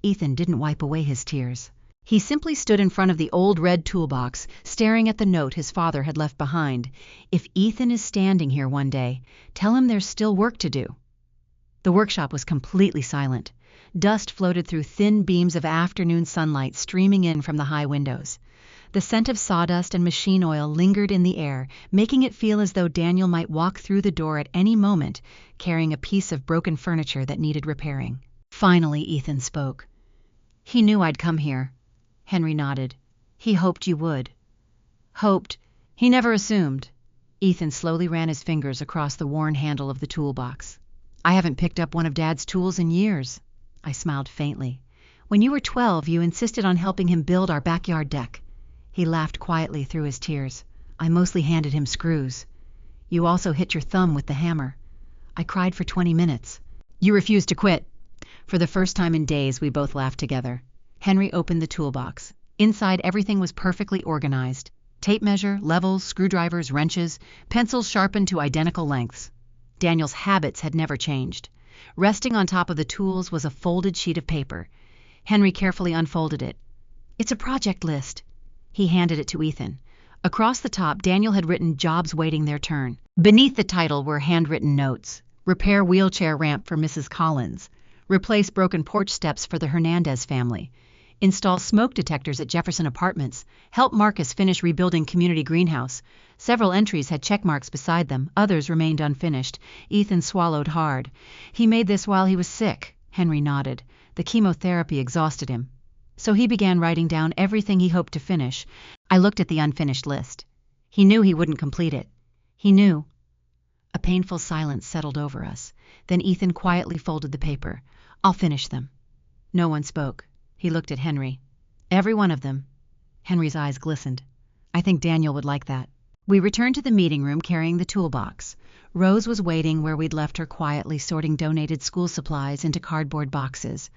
Ethan didn't wipe away his tears. He simply stood in front of the old red toolbox, staring at the note his father had left behind. "If Ethan is standing here one day, tell him there's still work to do." The workshop was completely silent. Dust floated through thin beams of afternoon sunlight streaming in from the high windows. The scent of sawdust and machine oil lingered in the air, making it feel as though Daniel might walk through the door at any moment, carrying a piece of broken furniture that needed repairing. Finally, Ethan spoke. "He knew I'd come here." Henry nodded. "He hoped you would." "Hoped. He never assumed." Ethan slowly ran his fingers across the worn handle of the toolbox. "I haven't picked up one of Dad's tools in years." I smiled faintly. "When you were 12, you insisted on helping him build our backyard deck." He laughed quietly through his tears. "I mostly handed him screws. You also hit your thumb with the hammer. I cried for 20 minutes. You refused to quit." For the first time in days, we both laughed together. Henry opened the toolbox. Inside, everything was perfectly organized. Tape measure, levels, screwdrivers, wrenches, pencils sharpened to identical lengths. Daniel's habits had never changed. Resting on top of the tools was a folded sheet of paper. Henry carefully unfolded it. "It's a project list." He handed it to Ethan. Across the top, Daniel had written jobs waiting their turn. Beneath the title were handwritten notes. Repair wheelchair ramp for Mrs. Collins. Replace broken porch steps for the Hernandez family. Install smoke detectors at Jefferson Apartments. Help Marcus finish rebuilding community greenhouse. Several entries had check marks beside them. Others remained unfinished. Ethan swallowed hard. "He made this while he was sick." Henry nodded. "The chemotherapy exhausted him." So he began writing down everything he hoped to finish. I looked at the unfinished list. He knew he wouldn't complete it. He knew. A painful silence settled over us. Then Ethan quietly folded the paper. "I'll finish them." No one spoke. He looked at Henry. "Every one of them." Henry's eyes glistened. "I think Daniel would like that." We returned to the meeting room carrying the toolbox. Rose was waiting where we'd left her, quietly sorting donated school supplies into cardboard boxes.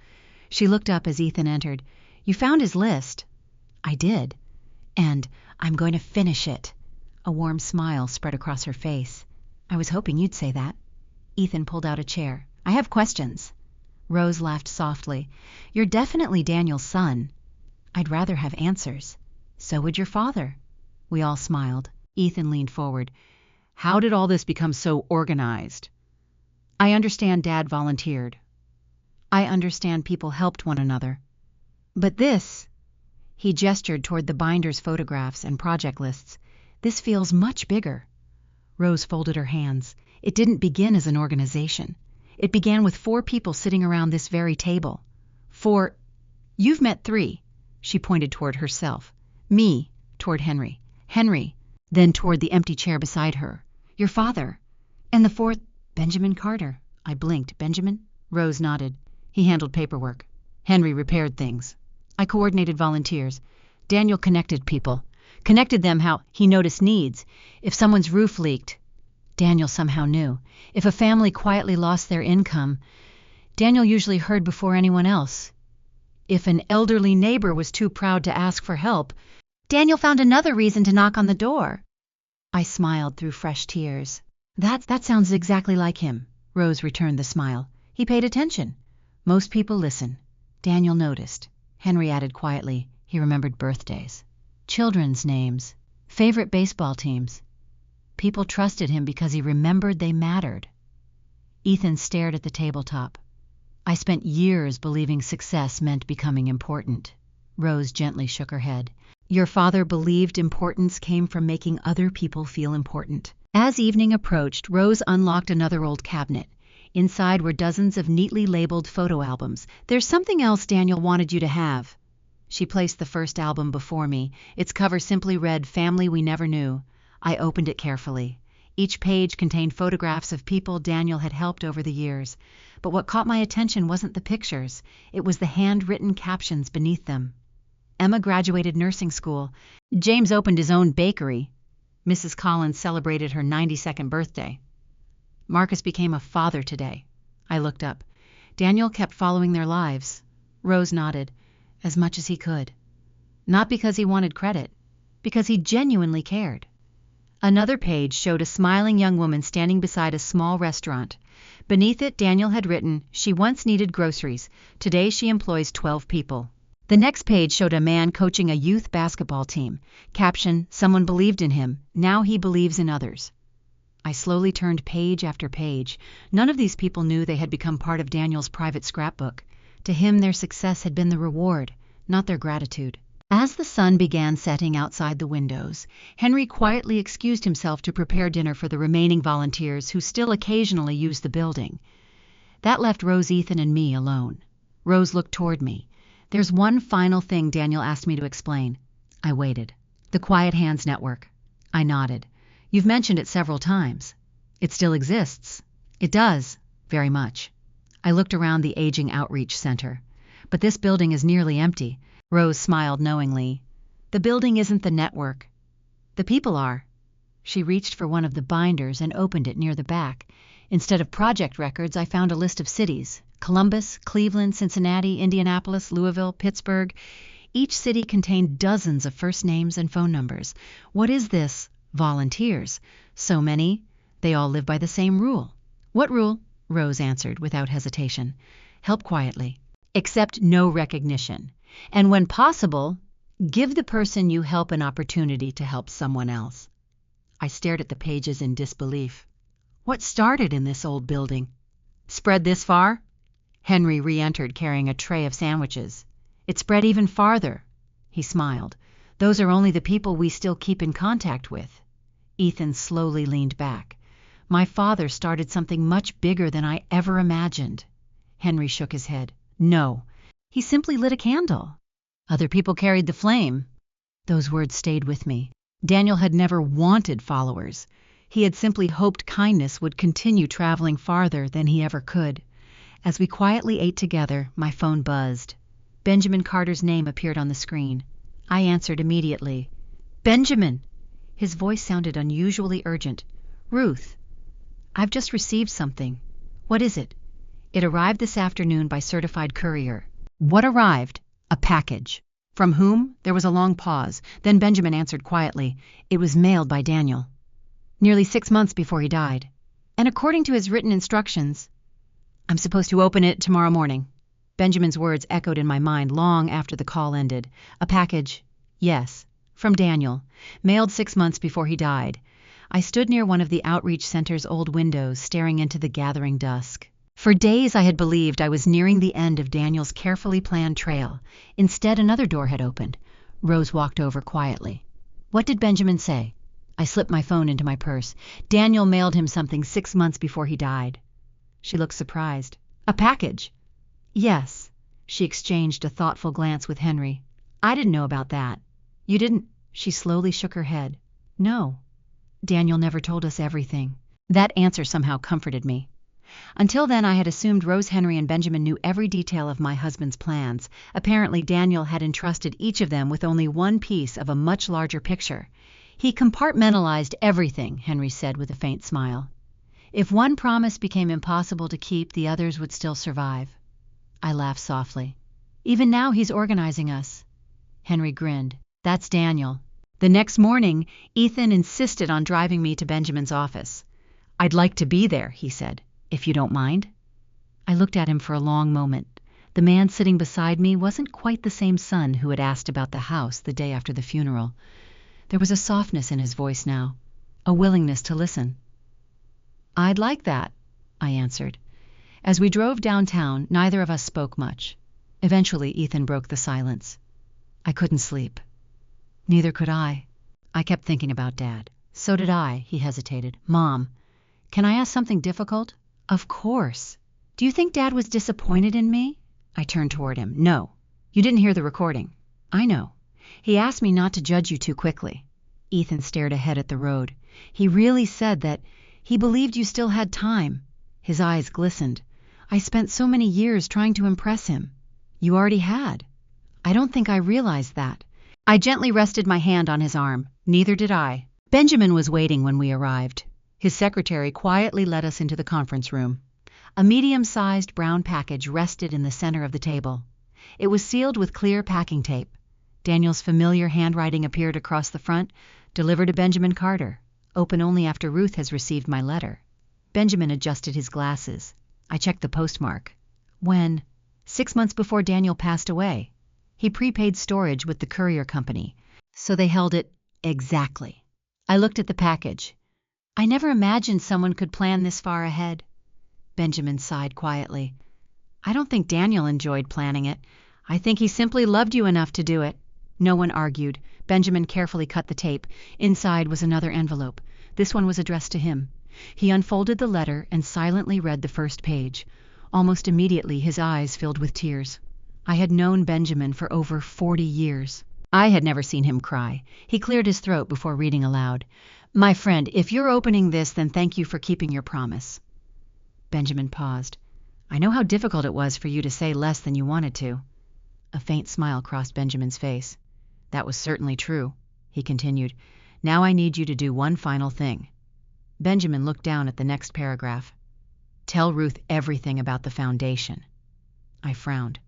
She looked up as Ethan entered. "You found his list." "I did. And I'm going to finish it." A warm smile spread across her face. "I was hoping you'd say that." Ethan pulled out a chair. "I have questions." Rose laughed softly. "You're definitely Daniel's son." "I'd rather have answers." "So would your father." We all smiled. Ethan leaned forward. "How did all this become so organized?" "I understand Dad volunteered. I understand people helped one another. But this," he gestured toward the binder's photographs and project lists, "this feels much bigger." Rose folded her hands. "It didn't begin as an organization. It began with 4 people sitting around this very table. 4. You've met 3. She pointed toward herself. "Me," toward Henry. "Henry," then toward the empty chair beside her. "Your father. And the 4th, Benjamin Carter." I blinked. "Benjamin?" Rose nodded. "He handled paperwork. Henry repaired things. I coordinated volunteers. Daniel connected people. Connected them how he noticed needs. If someone's roof leaked, Daniel somehow knew. If a family quietly lost their income, Daniel usually heard before anyone else. If an elderly neighbor was too proud to ask for help, Daniel found another reason to knock on the door. I smiled through fresh tears. That sounds exactly like him. Rose returned the smile. He paid attention. Most people listen. Daniel noticed. Henry added quietly. He remembered birthdays, children's names, favorite baseball teams. People trusted him because he remembered they mattered. Ethan stared at the tabletop. I spent years believing success meant becoming important. Rose gently shook her head. Your father believed importance came from making other people feel important. As evening approached, Rose unlocked another old cabinet. Inside were dozens of neatly labeled photo albums. There's something else Daniel wanted you to have. She placed the first album before me. Its cover simply read, Family We Never Knew. I opened it carefully. Each page contained photographs of people Daniel had helped over the years. But what caught my attention wasn't the pictures. It was the handwritten captions beneath them. Emma graduated nursing school. James opened his own bakery. Mrs. Collins celebrated her 92nd birthday. Marcus became a father today. I looked up. Daniel kept following their lives. Rose nodded. As much as he could. Not because he wanted credit, because he genuinely cared. Another page showed a smiling young woman standing beside a small restaurant. Beneath it, Daniel had written, She once needed groceries. Today she employs 12 people. The next page showed a man coaching a youth basketball team. Caption, Someone believed in him. Now he believes in others. I slowly turned page after page. None of these people knew they had become part of Daniel's private scrapbook. To him, their success had been the reward, not their gratitude. As the sun began setting outside the windows, Henry quietly excused himself to prepare dinner for the remaining volunteers who still occasionally used the building. That left Rose, Ethan, and me alone. Rose looked toward me. There's one final thing Daniel asked me to explain. I waited. The Quiet Hands Network. I nodded. You've mentioned it several times. It still exists. It does, very much. I looked around the aging outreach center. But this building is nearly empty. Rose smiled knowingly. The building isn't the network. The people are. She reached for one of the binders and opened it near the back. Instead of project records, I found a list of cities. Columbus, Cleveland, Cincinnati, Indianapolis, Louisville, Pittsburgh. Each city contained dozens of first names and phone numbers. What is this? Volunteers. So many. They all live by the same rule. What rule? Rose answered without hesitation. Help quietly. Accept no recognition. And when possible, give the person you help an opportunity to help someone else. I stared at the pages in disbelief. What started in this old building? Spread this far? Henry re-entered carrying a tray of sandwiches. It spread even farther. He smiled. Those are only the people we still keep in contact with. Ethan slowly leaned back. My father started something much bigger than I ever imagined. Henry shook his head. No, he simply lit a candle. Other people carried the flame. Those words stayed with me. Daniel had never wanted followers. He had simply hoped kindness would continue traveling farther than he ever could. As we quietly ate together, my phone buzzed. Benjamin Carter's name appeared on the screen. I answered immediately. Benjamin! His voice sounded unusually urgent. Ruth, I've just received something. What is it? It arrived this afternoon by certified courier. What arrived? A package. From whom? There was a long pause. Then Benjamin answered quietly. It was mailed by Daniel. Nearly 6 months before he died. And according to his written instructions, I'm supposed to open it tomorrow morning. Benjamin's words echoed in my mind long after the call ended. A package, yes, from Daniel, mailed 6 months before he died. I stood near one of the outreach center's old windows, staring into the gathering dusk. For days I had believed I was nearing the end of Daniel's carefully planned trail. Instead, another door had opened. Rose walked over quietly. What did Benjamin say? I slipped my phone into my purse. Daniel mailed him something 6 months before he died. She looked surprised. A package? Yes. She exchanged a thoughtful glance with Henry. I didn't know about that. You didn't? She slowly shook her head. No. Daniel never told us everything. That answer somehow comforted me. Until then, I had assumed Rose, Henry, and Benjamin knew every detail of my husband's plans. Apparently, Daniel had entrusted each of them with only one piece of a much larger picture. He compartmentalized everything, Henry said with a faint smile. If one promise became impossible to keep, the others would still survive. I laughed softly. Even now he's organizing us. Henry grinned. That's Daniel. The next morning, Ethan insisted on driving me to Benjamin's office. I'd like to be there, he said, if you don't mind. I looked at him for a long moment. The man sitting beside me wasn't quite the same son who had asked about the house the day after the funeral. There was a softness in his voice now, a willingness to listen. I'd like that, I answered. As we drove downtown, neither of us spoke much. Eventually, Ethan broke the silence. I couldn't sleep. Neither could I. I kept thinking about Dad. So did I, he hesitated. Mom, can I ask something difficult? Of course. Do you think Dad was disappointed in me? I turned toward him. No. You didn't hear the recording. I know. He asked me not to judge you too quickly. Ethan stared ahead at the road. He really said that he believed you still had time. His eyes glistened. I spent so many years trying to impress him. You already had. I don't think I realized that. I gently rested my hand on his arm. Neither did I. Benjamin was waiting when we arrived. His secretary quietly led us into the conference room. A medium-sized brown package rested in the center of the table. It was sealed with clear packing tape. Daniel's familiar handwriting appeared across the front, delivered to Benjamin Carter. Open only after Ruth has received my letter. Benjamin adjusted his glasses. I checked the postmark. When? 6 months before Daniel passed away. He prepaid storage with the courier company, so they held it exactly. I looked at the package. I never imagined someone could plan this far ahead. Benjamin sighed quietly. I don't think Daniel enjoyed planning it. I think he simply loved you enough to do it. No one argued. Benjamin carefully cut the tape. Inside was another envelope. This one was addressed to him. He unfolded the letter and silently read the first page. Almost immediately his eyes filled with tears. I had known Benjamin for over 40 years. I had never seen him cry. He cleared his throat before reading aloud. My friend, if you're opening this, then thank you for keeping your promise. Benjamin paused. I know how difficult it was for you to say less than you wanted to. A faint smile crossed Benjamin's face. That was certainly true, he continued. Now I need you to do one final thing. Benjamin looked down at the next paragraph. Tell Ruth everything about the foundation. I frowned.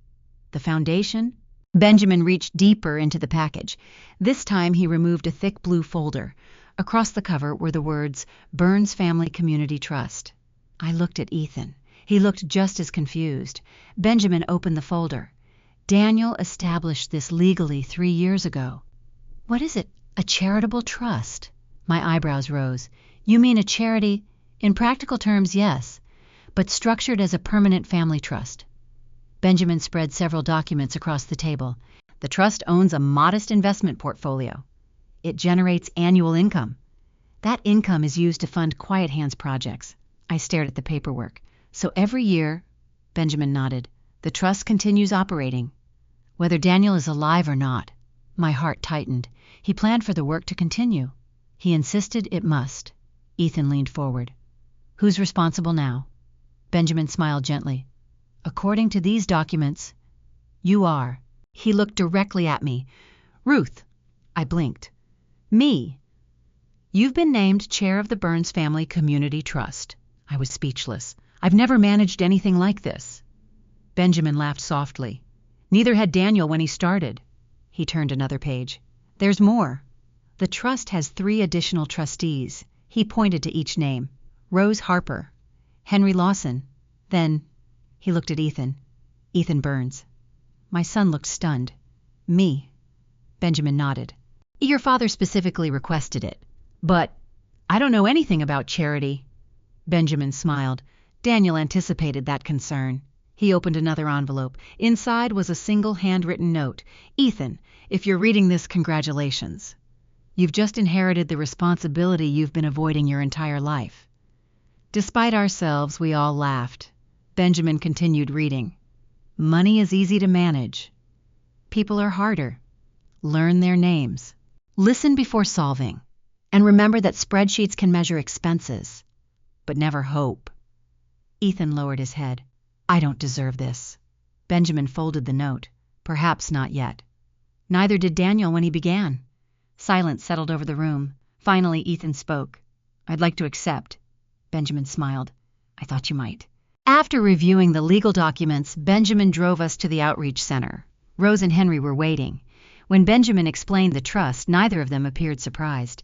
The foundation? Benjamin reached deeper into the package. This time he removed a thick blue folder. Across the cover were the words, Burns Family Community Trust. I looked at Ethan. He looked just as confused. Benjamin opened the folder. Daniel established this legally 3 years ago. What is it? A charitable trust? My eyebrows rose. You mean a charity? In practical terms, yes, but structured as a permanent family trust. Benjamin spread several documents across the table. The trust owns a modest investment portfolio. It generates annual income. That income is used to fund Quiet Hands projects. I stared at the paperwork. So every year, Benjamin nodded, the trust continues operating, whether Daniel is alive or not. My heart tightened. He planned for the work to continue. He insisted it must. Ethan leaned forward. Who's responsible now? Benjamin smiled gently. According to these documents, you are. He looked directly at me. Ruth. I blinked. Me. You've been named chair of the Burns Family Community Trust. I was speechless. I've never managed anything like this. Benjamin laughed softly. Neither had Daniel when he started. He turned another page. There's more. The trust has 3 additional trustees. He pointed to each name. Rose Harper, Henry Lawson, then, he looked at Ethan. Ethan Burns. My son looked stunned. Me. Benjamin nodded. Your father specifically requested it. But I don't know anything about charity. Benjamin smiled. Daniel anticipated that concern. He opened another envelope. Inside was a single handwritten note. Ethan, if you're reading this, congratulations. You've just inherited the responsibility you've been avoiding your entire life. Despite ourselves, we all laughed. Benjamin continued reading. Money is easy to manage. People are harder. Learn their names. Listen before solving. And remember that spreadsheets can measure expenses, but never hope. Ethan lowered his head. I don't deserve this. Benjamin folded the note. Perhaps not yet. Neither did Daniel when he began. Silence settled over the room. Finally, Ethan spoke. I'd like to accept. Benjamin smiled. I thought you might. After reviewing the legal documents, Benjamin drove us to the outreach center. Rose and Henry were waiting. When Benjamin explained the trust, neither of them appeared surprised.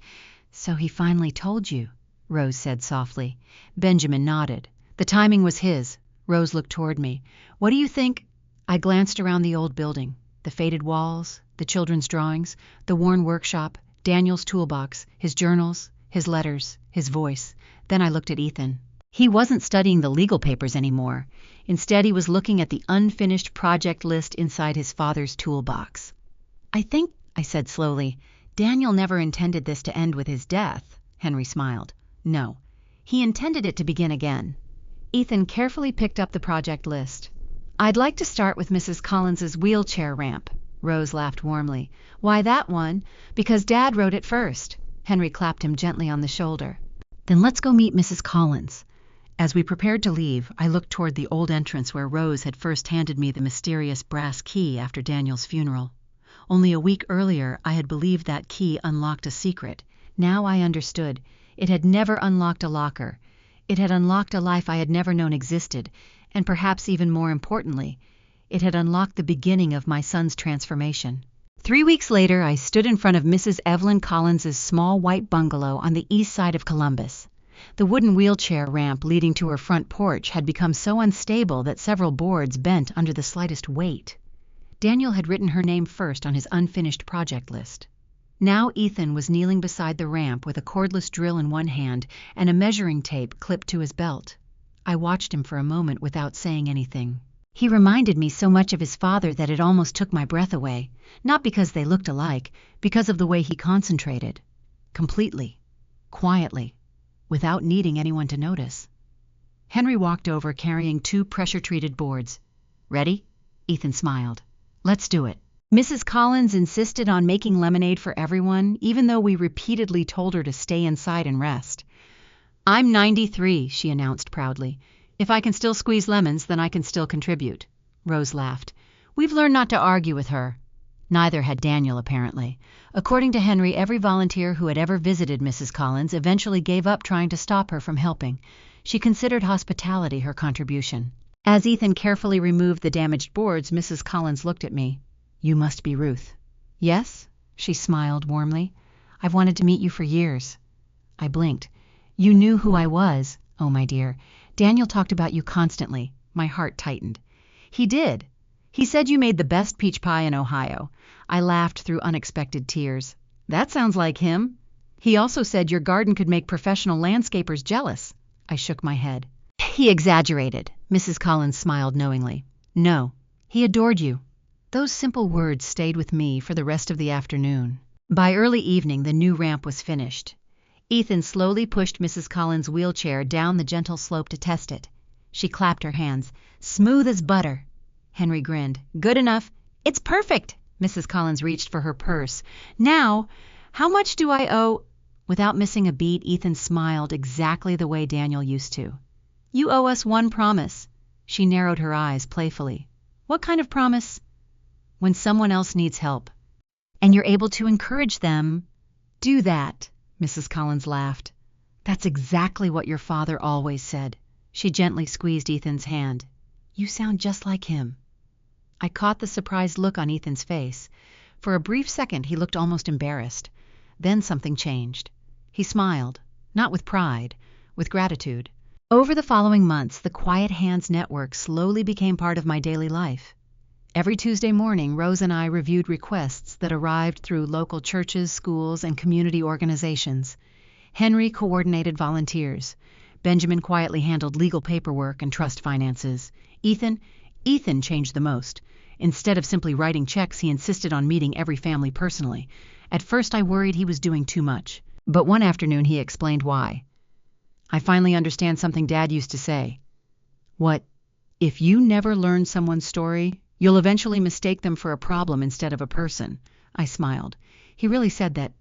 So he finally told you, Rose said softly. Benjamin nodded. The timing was his. Rose looked toward me. What do you think? I glanced around the old building. The faded walls, the children's drawings, the worn workshop, Daniel's toolbox, his journals, his letters, his voice. Then I looked at Ethan. He wasn't studying the legal papers anymore. Instead, he was looking at the unfinished project list inside his father's toolbox. I think, I said slowly, Daniel never intended this to end with his death. Henry smiled. No, he intended it to begin again. Ethan carefully picked up the project list. I'd like to start with Mrs. Collins's wheelchair ramp. Rose laughed warmly. Why that one? Because Dad wrote it first. Henry clapped him gently on the shoulder. Then let's go meet Mrs. Collins. As we prepared to leave, I looked toward the old entrance where Rose had first handed me the mysterious brass key after Daniel's funeral. Only a week earlier, I had believed that key unlocked a secret. Now I understood. It had never unlocked a locker. It had unlocked a life I had never known existed, and perhaps even more importantly, it had unlocked the beginning of my son's transformation. 3 weeks later, I stood in front of Mrs. Evelyn Collins's small white bungalow on the east side of Columbus. The wooden wheelchair ramp leading to her front porch had become so unstable that several boards bent under the slightest weight. Daniel had written her name first on his unfinished project list. Now Ethan was kneeling beside the ramp with a cordless drill in one hand and a measuring tape clipped to his belt. I watched him for a moment without saying anything. He reminded me so much of his father that it almost took my breath away, not because they looked alike, because of the way he concentrated. Completely. Quietly. Without needing anyone to notice. Henry walked over carrying 2 pressure-treated boards. Ready? Ethan smiled. Let's do it. Mrs. Collins insisted on making lemonade for everyone, even though we repeatedly told her to stay inside and rest. I'm 93, she announced proudly. If I can still squeeze lemons, then I can still contribute. Rose laughed. We've learned not to argue with her. Neither had Daniel, apparently. According to Henry, every volunteer who had ever visited Mrs. Collins eventually gave up trying to stop her from helping. She considered hospitality her contribution. As Ethan carefully removed the damaged boards, Mrs. Collins looked at me. You must be Ruth. Yes? She smiled warmly. I've wanted to meet you for years. I blinked. You knew who I was. Oh, my dear. Daniel talked about you constantly. My heart tightened. He did. He said you made the best peach pie in Ohio. I laughed through unexpected tears. That sounds like him. He also said your garden could make professional landscapers jealous. I shook my head. He exaggerated. Mrs. Collins smiled knowingly. No, he adored you. Those simple words stayed with me for the rest of the afternoon. By early evening, the new ramp was finished. Ethan slowly pushed Mrs. Collins' wheelchair down the gentle slope to test it. She clapped her hands. Smooth as butter. Henry grinned. Good enough. It's perfect. Mrs. Collins reached for her purse. Now, how much do I owe? Without missing a beat, Ethan smiled exactly the way Daniel used to. You owe us one promise. She narrowed her eyes playfully. What kind of promise? When someone else needs help, and you're able to encourage them, do that, Mrs. Collins laughed. That's exactly what your father always said. She gently squeezed Ethan's hand. You sound just like him. I caught the surprised look on Ethan's face. For a brief second, he looked almost embarrassed. Then something changed. He smiled, not with pride, with gratitude. Over the following months, the Quiet Hands Network slowly became part of my daily life. Every Tuesday morning, Rose and I reviewed requests that arrived through local churches, schools, and community organizations. Henry coordinated volunteers. Benjamin quietly handled legal paperwork and trust finances. Ethan changed the most. Instead of simply writing checks, he insisted on meeting every family personally. At first, I worried he was doing too much. But one afternoon, he explained why. I finally understand something Dad used to say. What? If you never learn someone's story, you'll eventually mistake them for a problem instead of a person. I smiled. He really said that.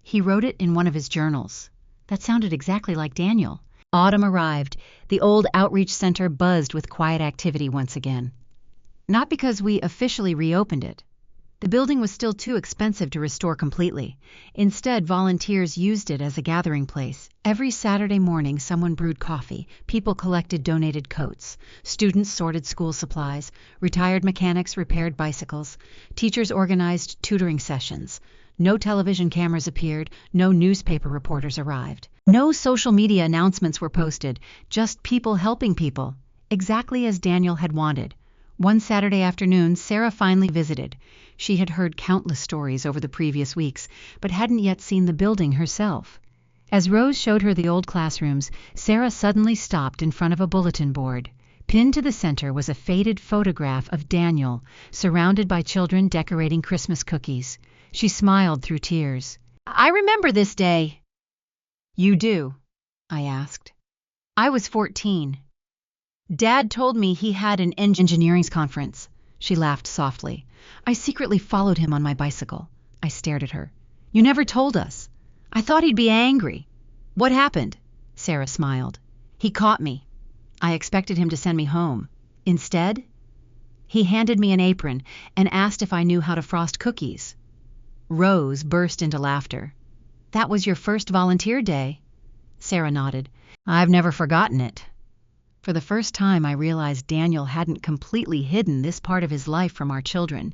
He wrote it in one of his journals. That sounded exactly like Daniel. Autumn arrived. The old outreach center buzzed with quiet activity once again. Not because we officially reopened it. The building was still too expensive to restore completely. Instead, volunteers used it as a gathering place. Every Saturday morning, someone brewed coffee, people collected donated coats, students sorted school supplies, retired mechanics repaired bicycles, teachers organized tutoring sessions. No television cameras appeared, no newspaper reporters arrived. No social media announcements were posted, just people helping people, exactly as Daniel had wanted. One Saturday afternoon, Sarah finally visited. She had heard countless stories over the previous weeks, but hadn't yet seen the building herself. As Rose showed her the old classrooms, Sarah suddenly stopped in front of a bulletin board. Pinned to the center was a faded photograph of Daniel, surrounded by children decorating Christmas cookies. She smiled through tears. "I remember this day." "You do?" I asked. "I was 14. Dad told me he had an engineering conference." She laughed softly. "I secretly followed him on my bicycle." I stared at her. "You never told us. I thought he'd be angry." "What happened?" Sarah smiled. "He caught me. I expected him to send me home. Instead, he handed me an apron and asked if I knew how to frost cookies." Rose burst into laughter. "That was your first volunteer day?" Sarah nodded. "I've never forgotten it." For the first time, I realized Daniel hadn't completely hidden this part of his life from our children.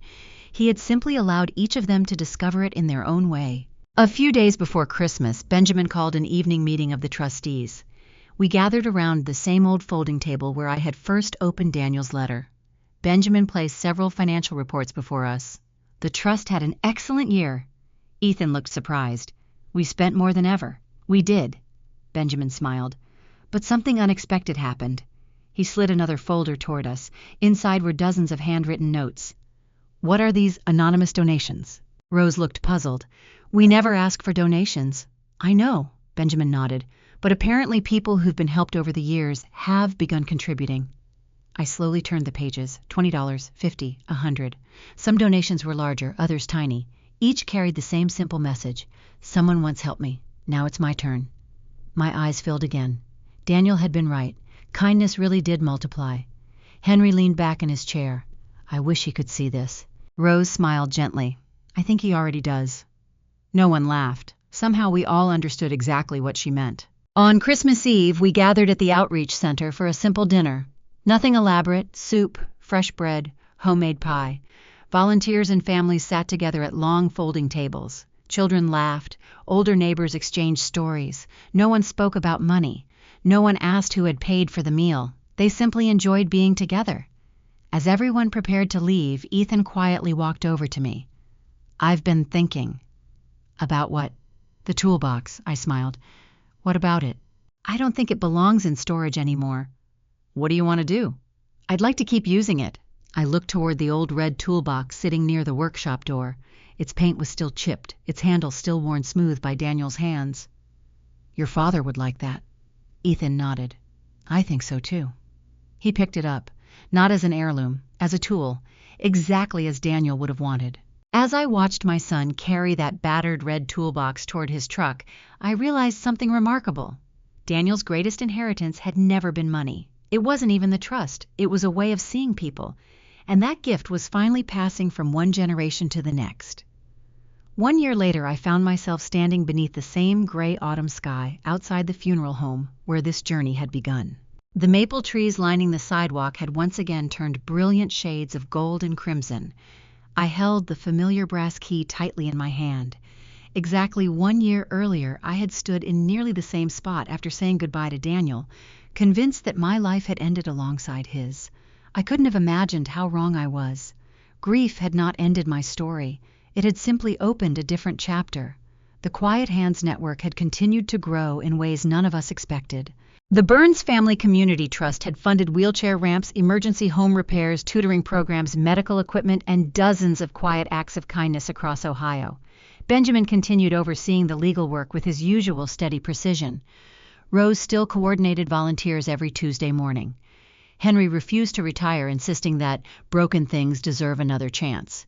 He had simply allowed each of them to discover it in their own way. A few days before Christmas, Benjamin called an evening meeting of the trustees. We gathered around the same old folding table where I had first opened Daniel's letter. Benjamin placed several financial reports before us. The trust had an excellent year. Ethan looked surprised. "We spent more than ever." "We did." Benjamin smiled. But something unexpected happened. He slid another folder toward us. Inside were dozens of handwritten notes. "What are these anonymous donations?" Rose looked puzzled. "We never ask for donations." "I know," Benjamin nodded, "but apparently people who've been helped over the years have begun contributing." I slowly turned the pages. $20, $50, $100. Some donations were larger, others tiny. Each carried the same simple message. Someone once helped me. Now it's my turn. My eyes filled again. Daniel had been right. Kindness really did multiply. Henry leaned back in his chair. "I wish he could see this." Rose smiled gently. "I think he already does." No one laughed. Somehow we all understood exactly what she meant. On Christmas Eve, we gathered at the outreach center for a simple dinner. Nothing elaborate: soup, fresh bread, homemade pie. Volunteers and families sat together at long folding tables. Children laughed. Older neighbors exchanged stories. No one spoke about money. No one asked who had paid for the meal. They simply enjoyed being together. As everyone prepared to leave, Ethan quietly walked over to me. "I've been thinking." "About what?" "The toolbox," I smiled. "What about it?" "I don't think it belongs in storage anymore." "What do you want to do?" "I'd like to keep using it." I looked toward the old red toolbox sitting near the workshop door. Its paint was still chipped, its handle still worn smooth by Daniel's hands. "Your father would like that." Ethan nodded. "I think so too." He picked it up, not as an heirloom, as a tool, exactly as Daniel would have wanted. As I watched my son carry that battered red toolbox toward his truck, I realized something remarkable. Daniel's greatest inheritance had never been money. It wasn't even the trust. It was a way of seeing people. And that gift was finally passing from one generation to the next. 1 year later, I found myself standing beneath the same gray autumn sky outside the funeral home where this journey had begun. The maple trees lining the sidewalk had once again turned brilliant shades of gold and crimson. I held the familiar brass key tightly in my hand. Exactly 1 year earlier, I had stood in nearly the same spot after saying goodbye to Daniel, convinced that my life had ended alongside his. I couldn't have imagined how wrong I was. Grief had not ended my story. It had simply opened a different chapter. The Quiet Hands Network had continued to grow in ways none of us expected. The Burns Family Community Trust had funded wheelchair ramps, emergency home repairs, tutoring programs, medical equipment, and dozens of quiet acts of kindness across Ohio. Benjamin continued overseeing the legal work with his usual steady precision. Rose still coordinated volunteers every Tuesday morning. Henry refused to retire, insisting that broken things deserve another chance,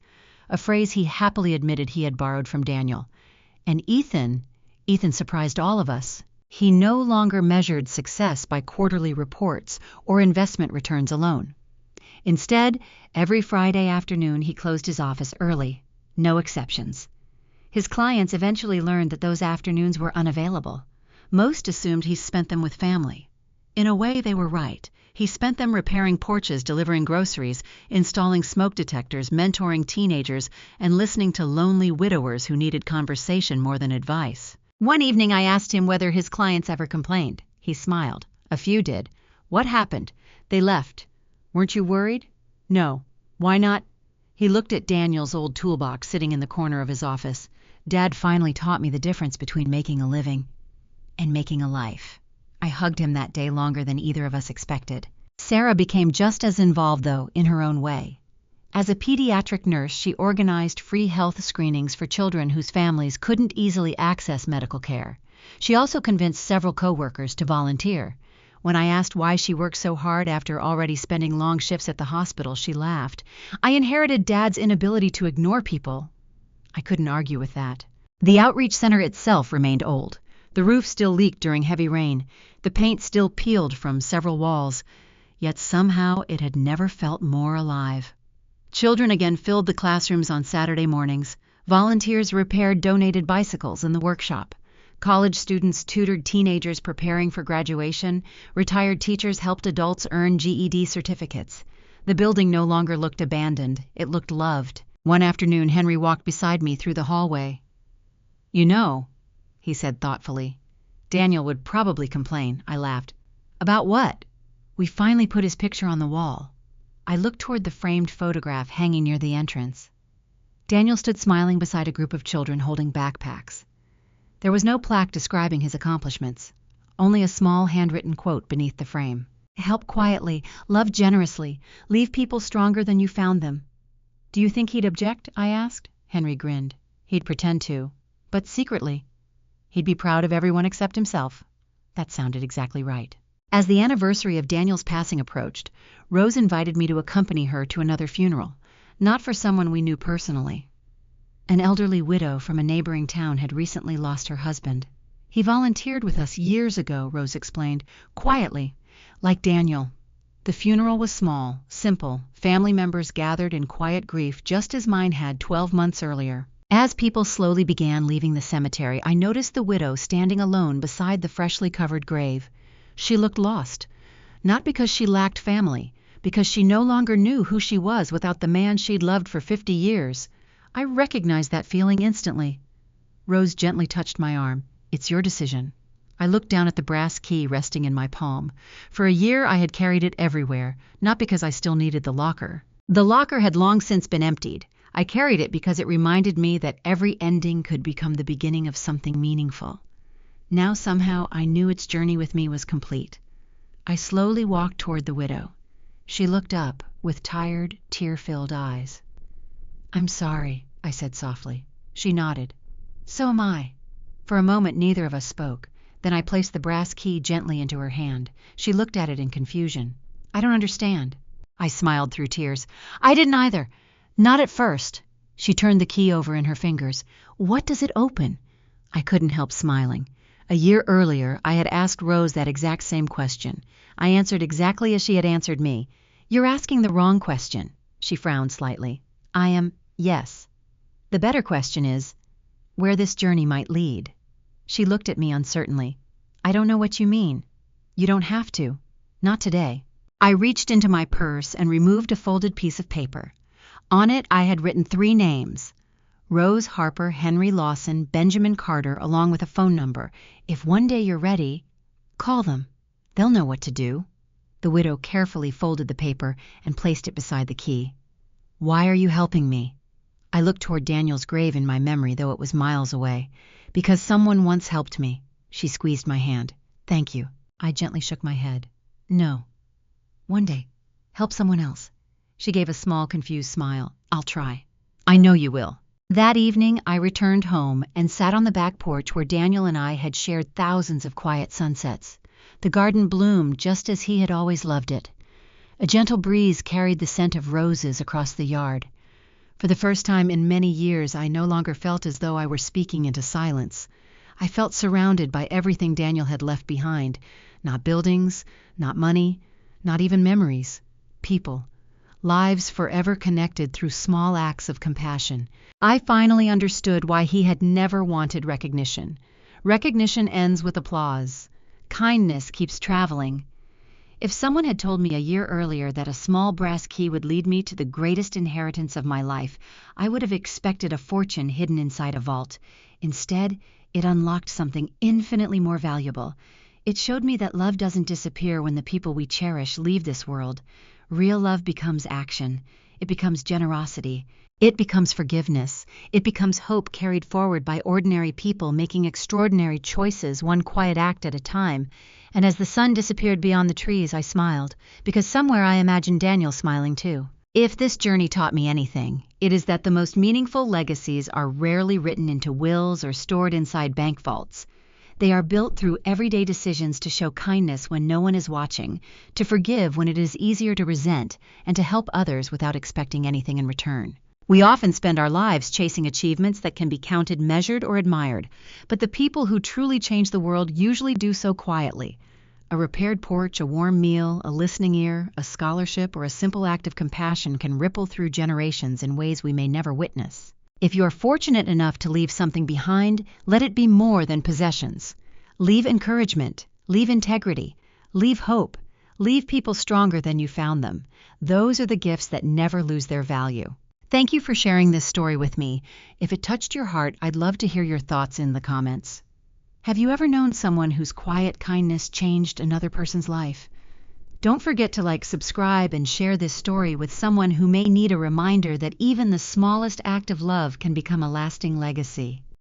a phrase he happily admitted he had borrowed from Daniel. And Ethan surprised all of us. He no longer measured success by quarterly reports or investment returns alone. Instead, every Friday afternoon he closed his office early, no exceptions. His clients eventually learned that those afternoons were unavailable. Most assumed he spent them with family. In a way, they were right. He spent them repairing porches, delivering groceries, installing smoke detectors, mentoring teenagers, and listening to lonely widowers who needed conversation more than advice. One evening I asked him whether his clients ever complained. He smiled. A few did. What happened? They left. Weren't you worried? No. Why not? He looked at Daniel's old toolbox sitting in the corner of his office. Dad finally taught me the difference between making a living and making a life. I hugged him that day longer than either of us expected. Sarah became just as involved, though, in her own way. As a pediatric nurse, she organized free health screenings for children whose families couldn't easily access medical care. She also convinced several coworkers to volunteer. When I asked why she worked so hard after already spending long shifts at the hospital, she laughed. I inherited Dad's inability to ignore people. I couldn't argue with that. The outreach center itself remained old. The roof still leaked during heavy rain. The paint still peeled from several walls. Yet somehow it had never felt more alive. Children again filled the classrooms on Saturday mornings. Volunteers repaired donated bicycles in the workshop. College students tutored teenagers preparing for graduation. Retired teachers helped adults earn GED certificates. The building no longer looked abandoned. It looked loved. One afternoon, Henry walked beside me through the hallway. "You know," he said thoughtfully, "Daniel would probably complain." I laughed. "About what?" "We finally put his picture on the wall." I looked toward the framed photograph hanging near the entrance. Daniel stood smiling beside a group of children holding backpacks. There was no plaque describing his accomplishments, only a small handwritten quote beneath the frame. "Help quietly, love generously, leave people stronger than you found them." "Do you think he'd object?" I asked. Henry grinned. "He'd pretend to, but secretly. He'd be proud of everyone except himself." That sounded exactly right. As the anniversary of Daniel's passing approached, Rose invited me to accompany her to another funeral, not for someone we knew personally. An elderly widow from a neighboring town had recently lost her husband. "He volunteered with us years ago," Rose explained, quietly, like Daniel. The funeral was small, simple. Family members gathered in quiet grief, just as mine had 12 months earlier. As people slowly began leaving the cemetery, I noticed the widow standing alone beside the freshly covered grave. She looked lost, not because she lacked family, because she no longer knew who she was without the man she'd loved for 50 years. I recognized that feeling instantly. Rose gently touched my arm. "It's your decision." I looked down at the brass key resting in my palm. For a year I had carried it everywhere, not because I still needed the locker. The locker had long since been emptied. I carried it because it reminded me that every ending could become the beginning of something meaningful. Now somehow I knew its journey with me was complete. I slowly walked toward the widow. She looked up with tired, tear-filled eyes. "I'm sorry," I said softly. She nodded. "So am I." For a moment neither of us spoke. Then I placed the brass key gently into her hand. She looked at it in confusion. "I don't understand." I smiled through tears. "I didn't either. Not at first." She turned the key over in her fingers. "What does it open?" I couldn't help smiling. A year earlier, I had asked Rose that exact same question. I answered exactly as she had answered me. "You're asking the wrong question." She frowned slightly. "I am, yes. The better question is, where this journey might lead." She looked at me uncertainly. "I don't know what you mean." "You don't have to. Not today." I reached into my purse and removed a folded piece of paper. On it I had written 3 names: Rose Harper, Henry Lawson, Benjamin Carter, along with a phone number. If one day you're ready, call them. They'll know what to do. The widow carefully folded the paper and placed it beside the key. "Why are you helping me?" I looked toward Daniel's grave in my memory, though it was miles away. "Because someone once helped me." She squeezed my hand. "Thank you." I gently shook my head. "No. One day, help someone else." She gave a small, confused smile. "I'll try." "I know you will." That evening, I returned home and sat on the back porch where Daniel and I had shared thousands of quiet sunsets. The garden bloomed just as he had always loved it. A gentle breeze carried the scent of roses across the yard. For the first time in many years, I no longer felt as though I were speaking into silence. I felt surrounded by everything Daniel had left behind. Not buildings, not money, not even memories. People. Lives forever connected through small acts of compassion. I finally understood why he had never wanted recognition. Recognition ends with applause. Kindness keeps traveling. If someone had told me a year earlier that a small brass key would lead me to the greatest inheritance of my life, I would have expected a fortune hidden inside a vault. Instead, it unlocked something infinitely more valuable. It showed me that love doesn't disappear when the people we cherish leave this world. Real love becomes action. It becomes generosity. It becomes forgiveness. It becomes hope carried forward by ordinary people making extraordinary choices, one quiet act at a time. And as the sun disappeared beyond the trees, I smiled, because somewhere I imagined Daniel smiling too. If this journey taught me anything, it is that the most meaningful legacies are rarely written into wills or stored inside bank vaults. They are built through everyday decisions to show kindness when no one is watching, to forgive when it is easier to resent, and to help others without expecting anything in return. We often spend our lives chasing achievements that can be counted, measured, or admired, but the people who truly change the world usually do so quietly. A repaired porch, a warm meal, a listening ear, a scholarship, or a simple act of compassion can ripple through generations in ways we may never witness. If you are fortunate enough to leave something behind, let it be more than possessions. Leave encouragement, leave integrity, leave hope, leave people stronger than you found them. Those are the gifts that never lose their value. Thank you for sharing this story with me. If it touched your heart, I'd love to hear your thoughts in the comments. Have you ever known someone whose quiet kindness changed another person's life? Don't forget to subscribe, and share this story with someone who may need a reminder that even the smallest act of love can become a lasting legacy.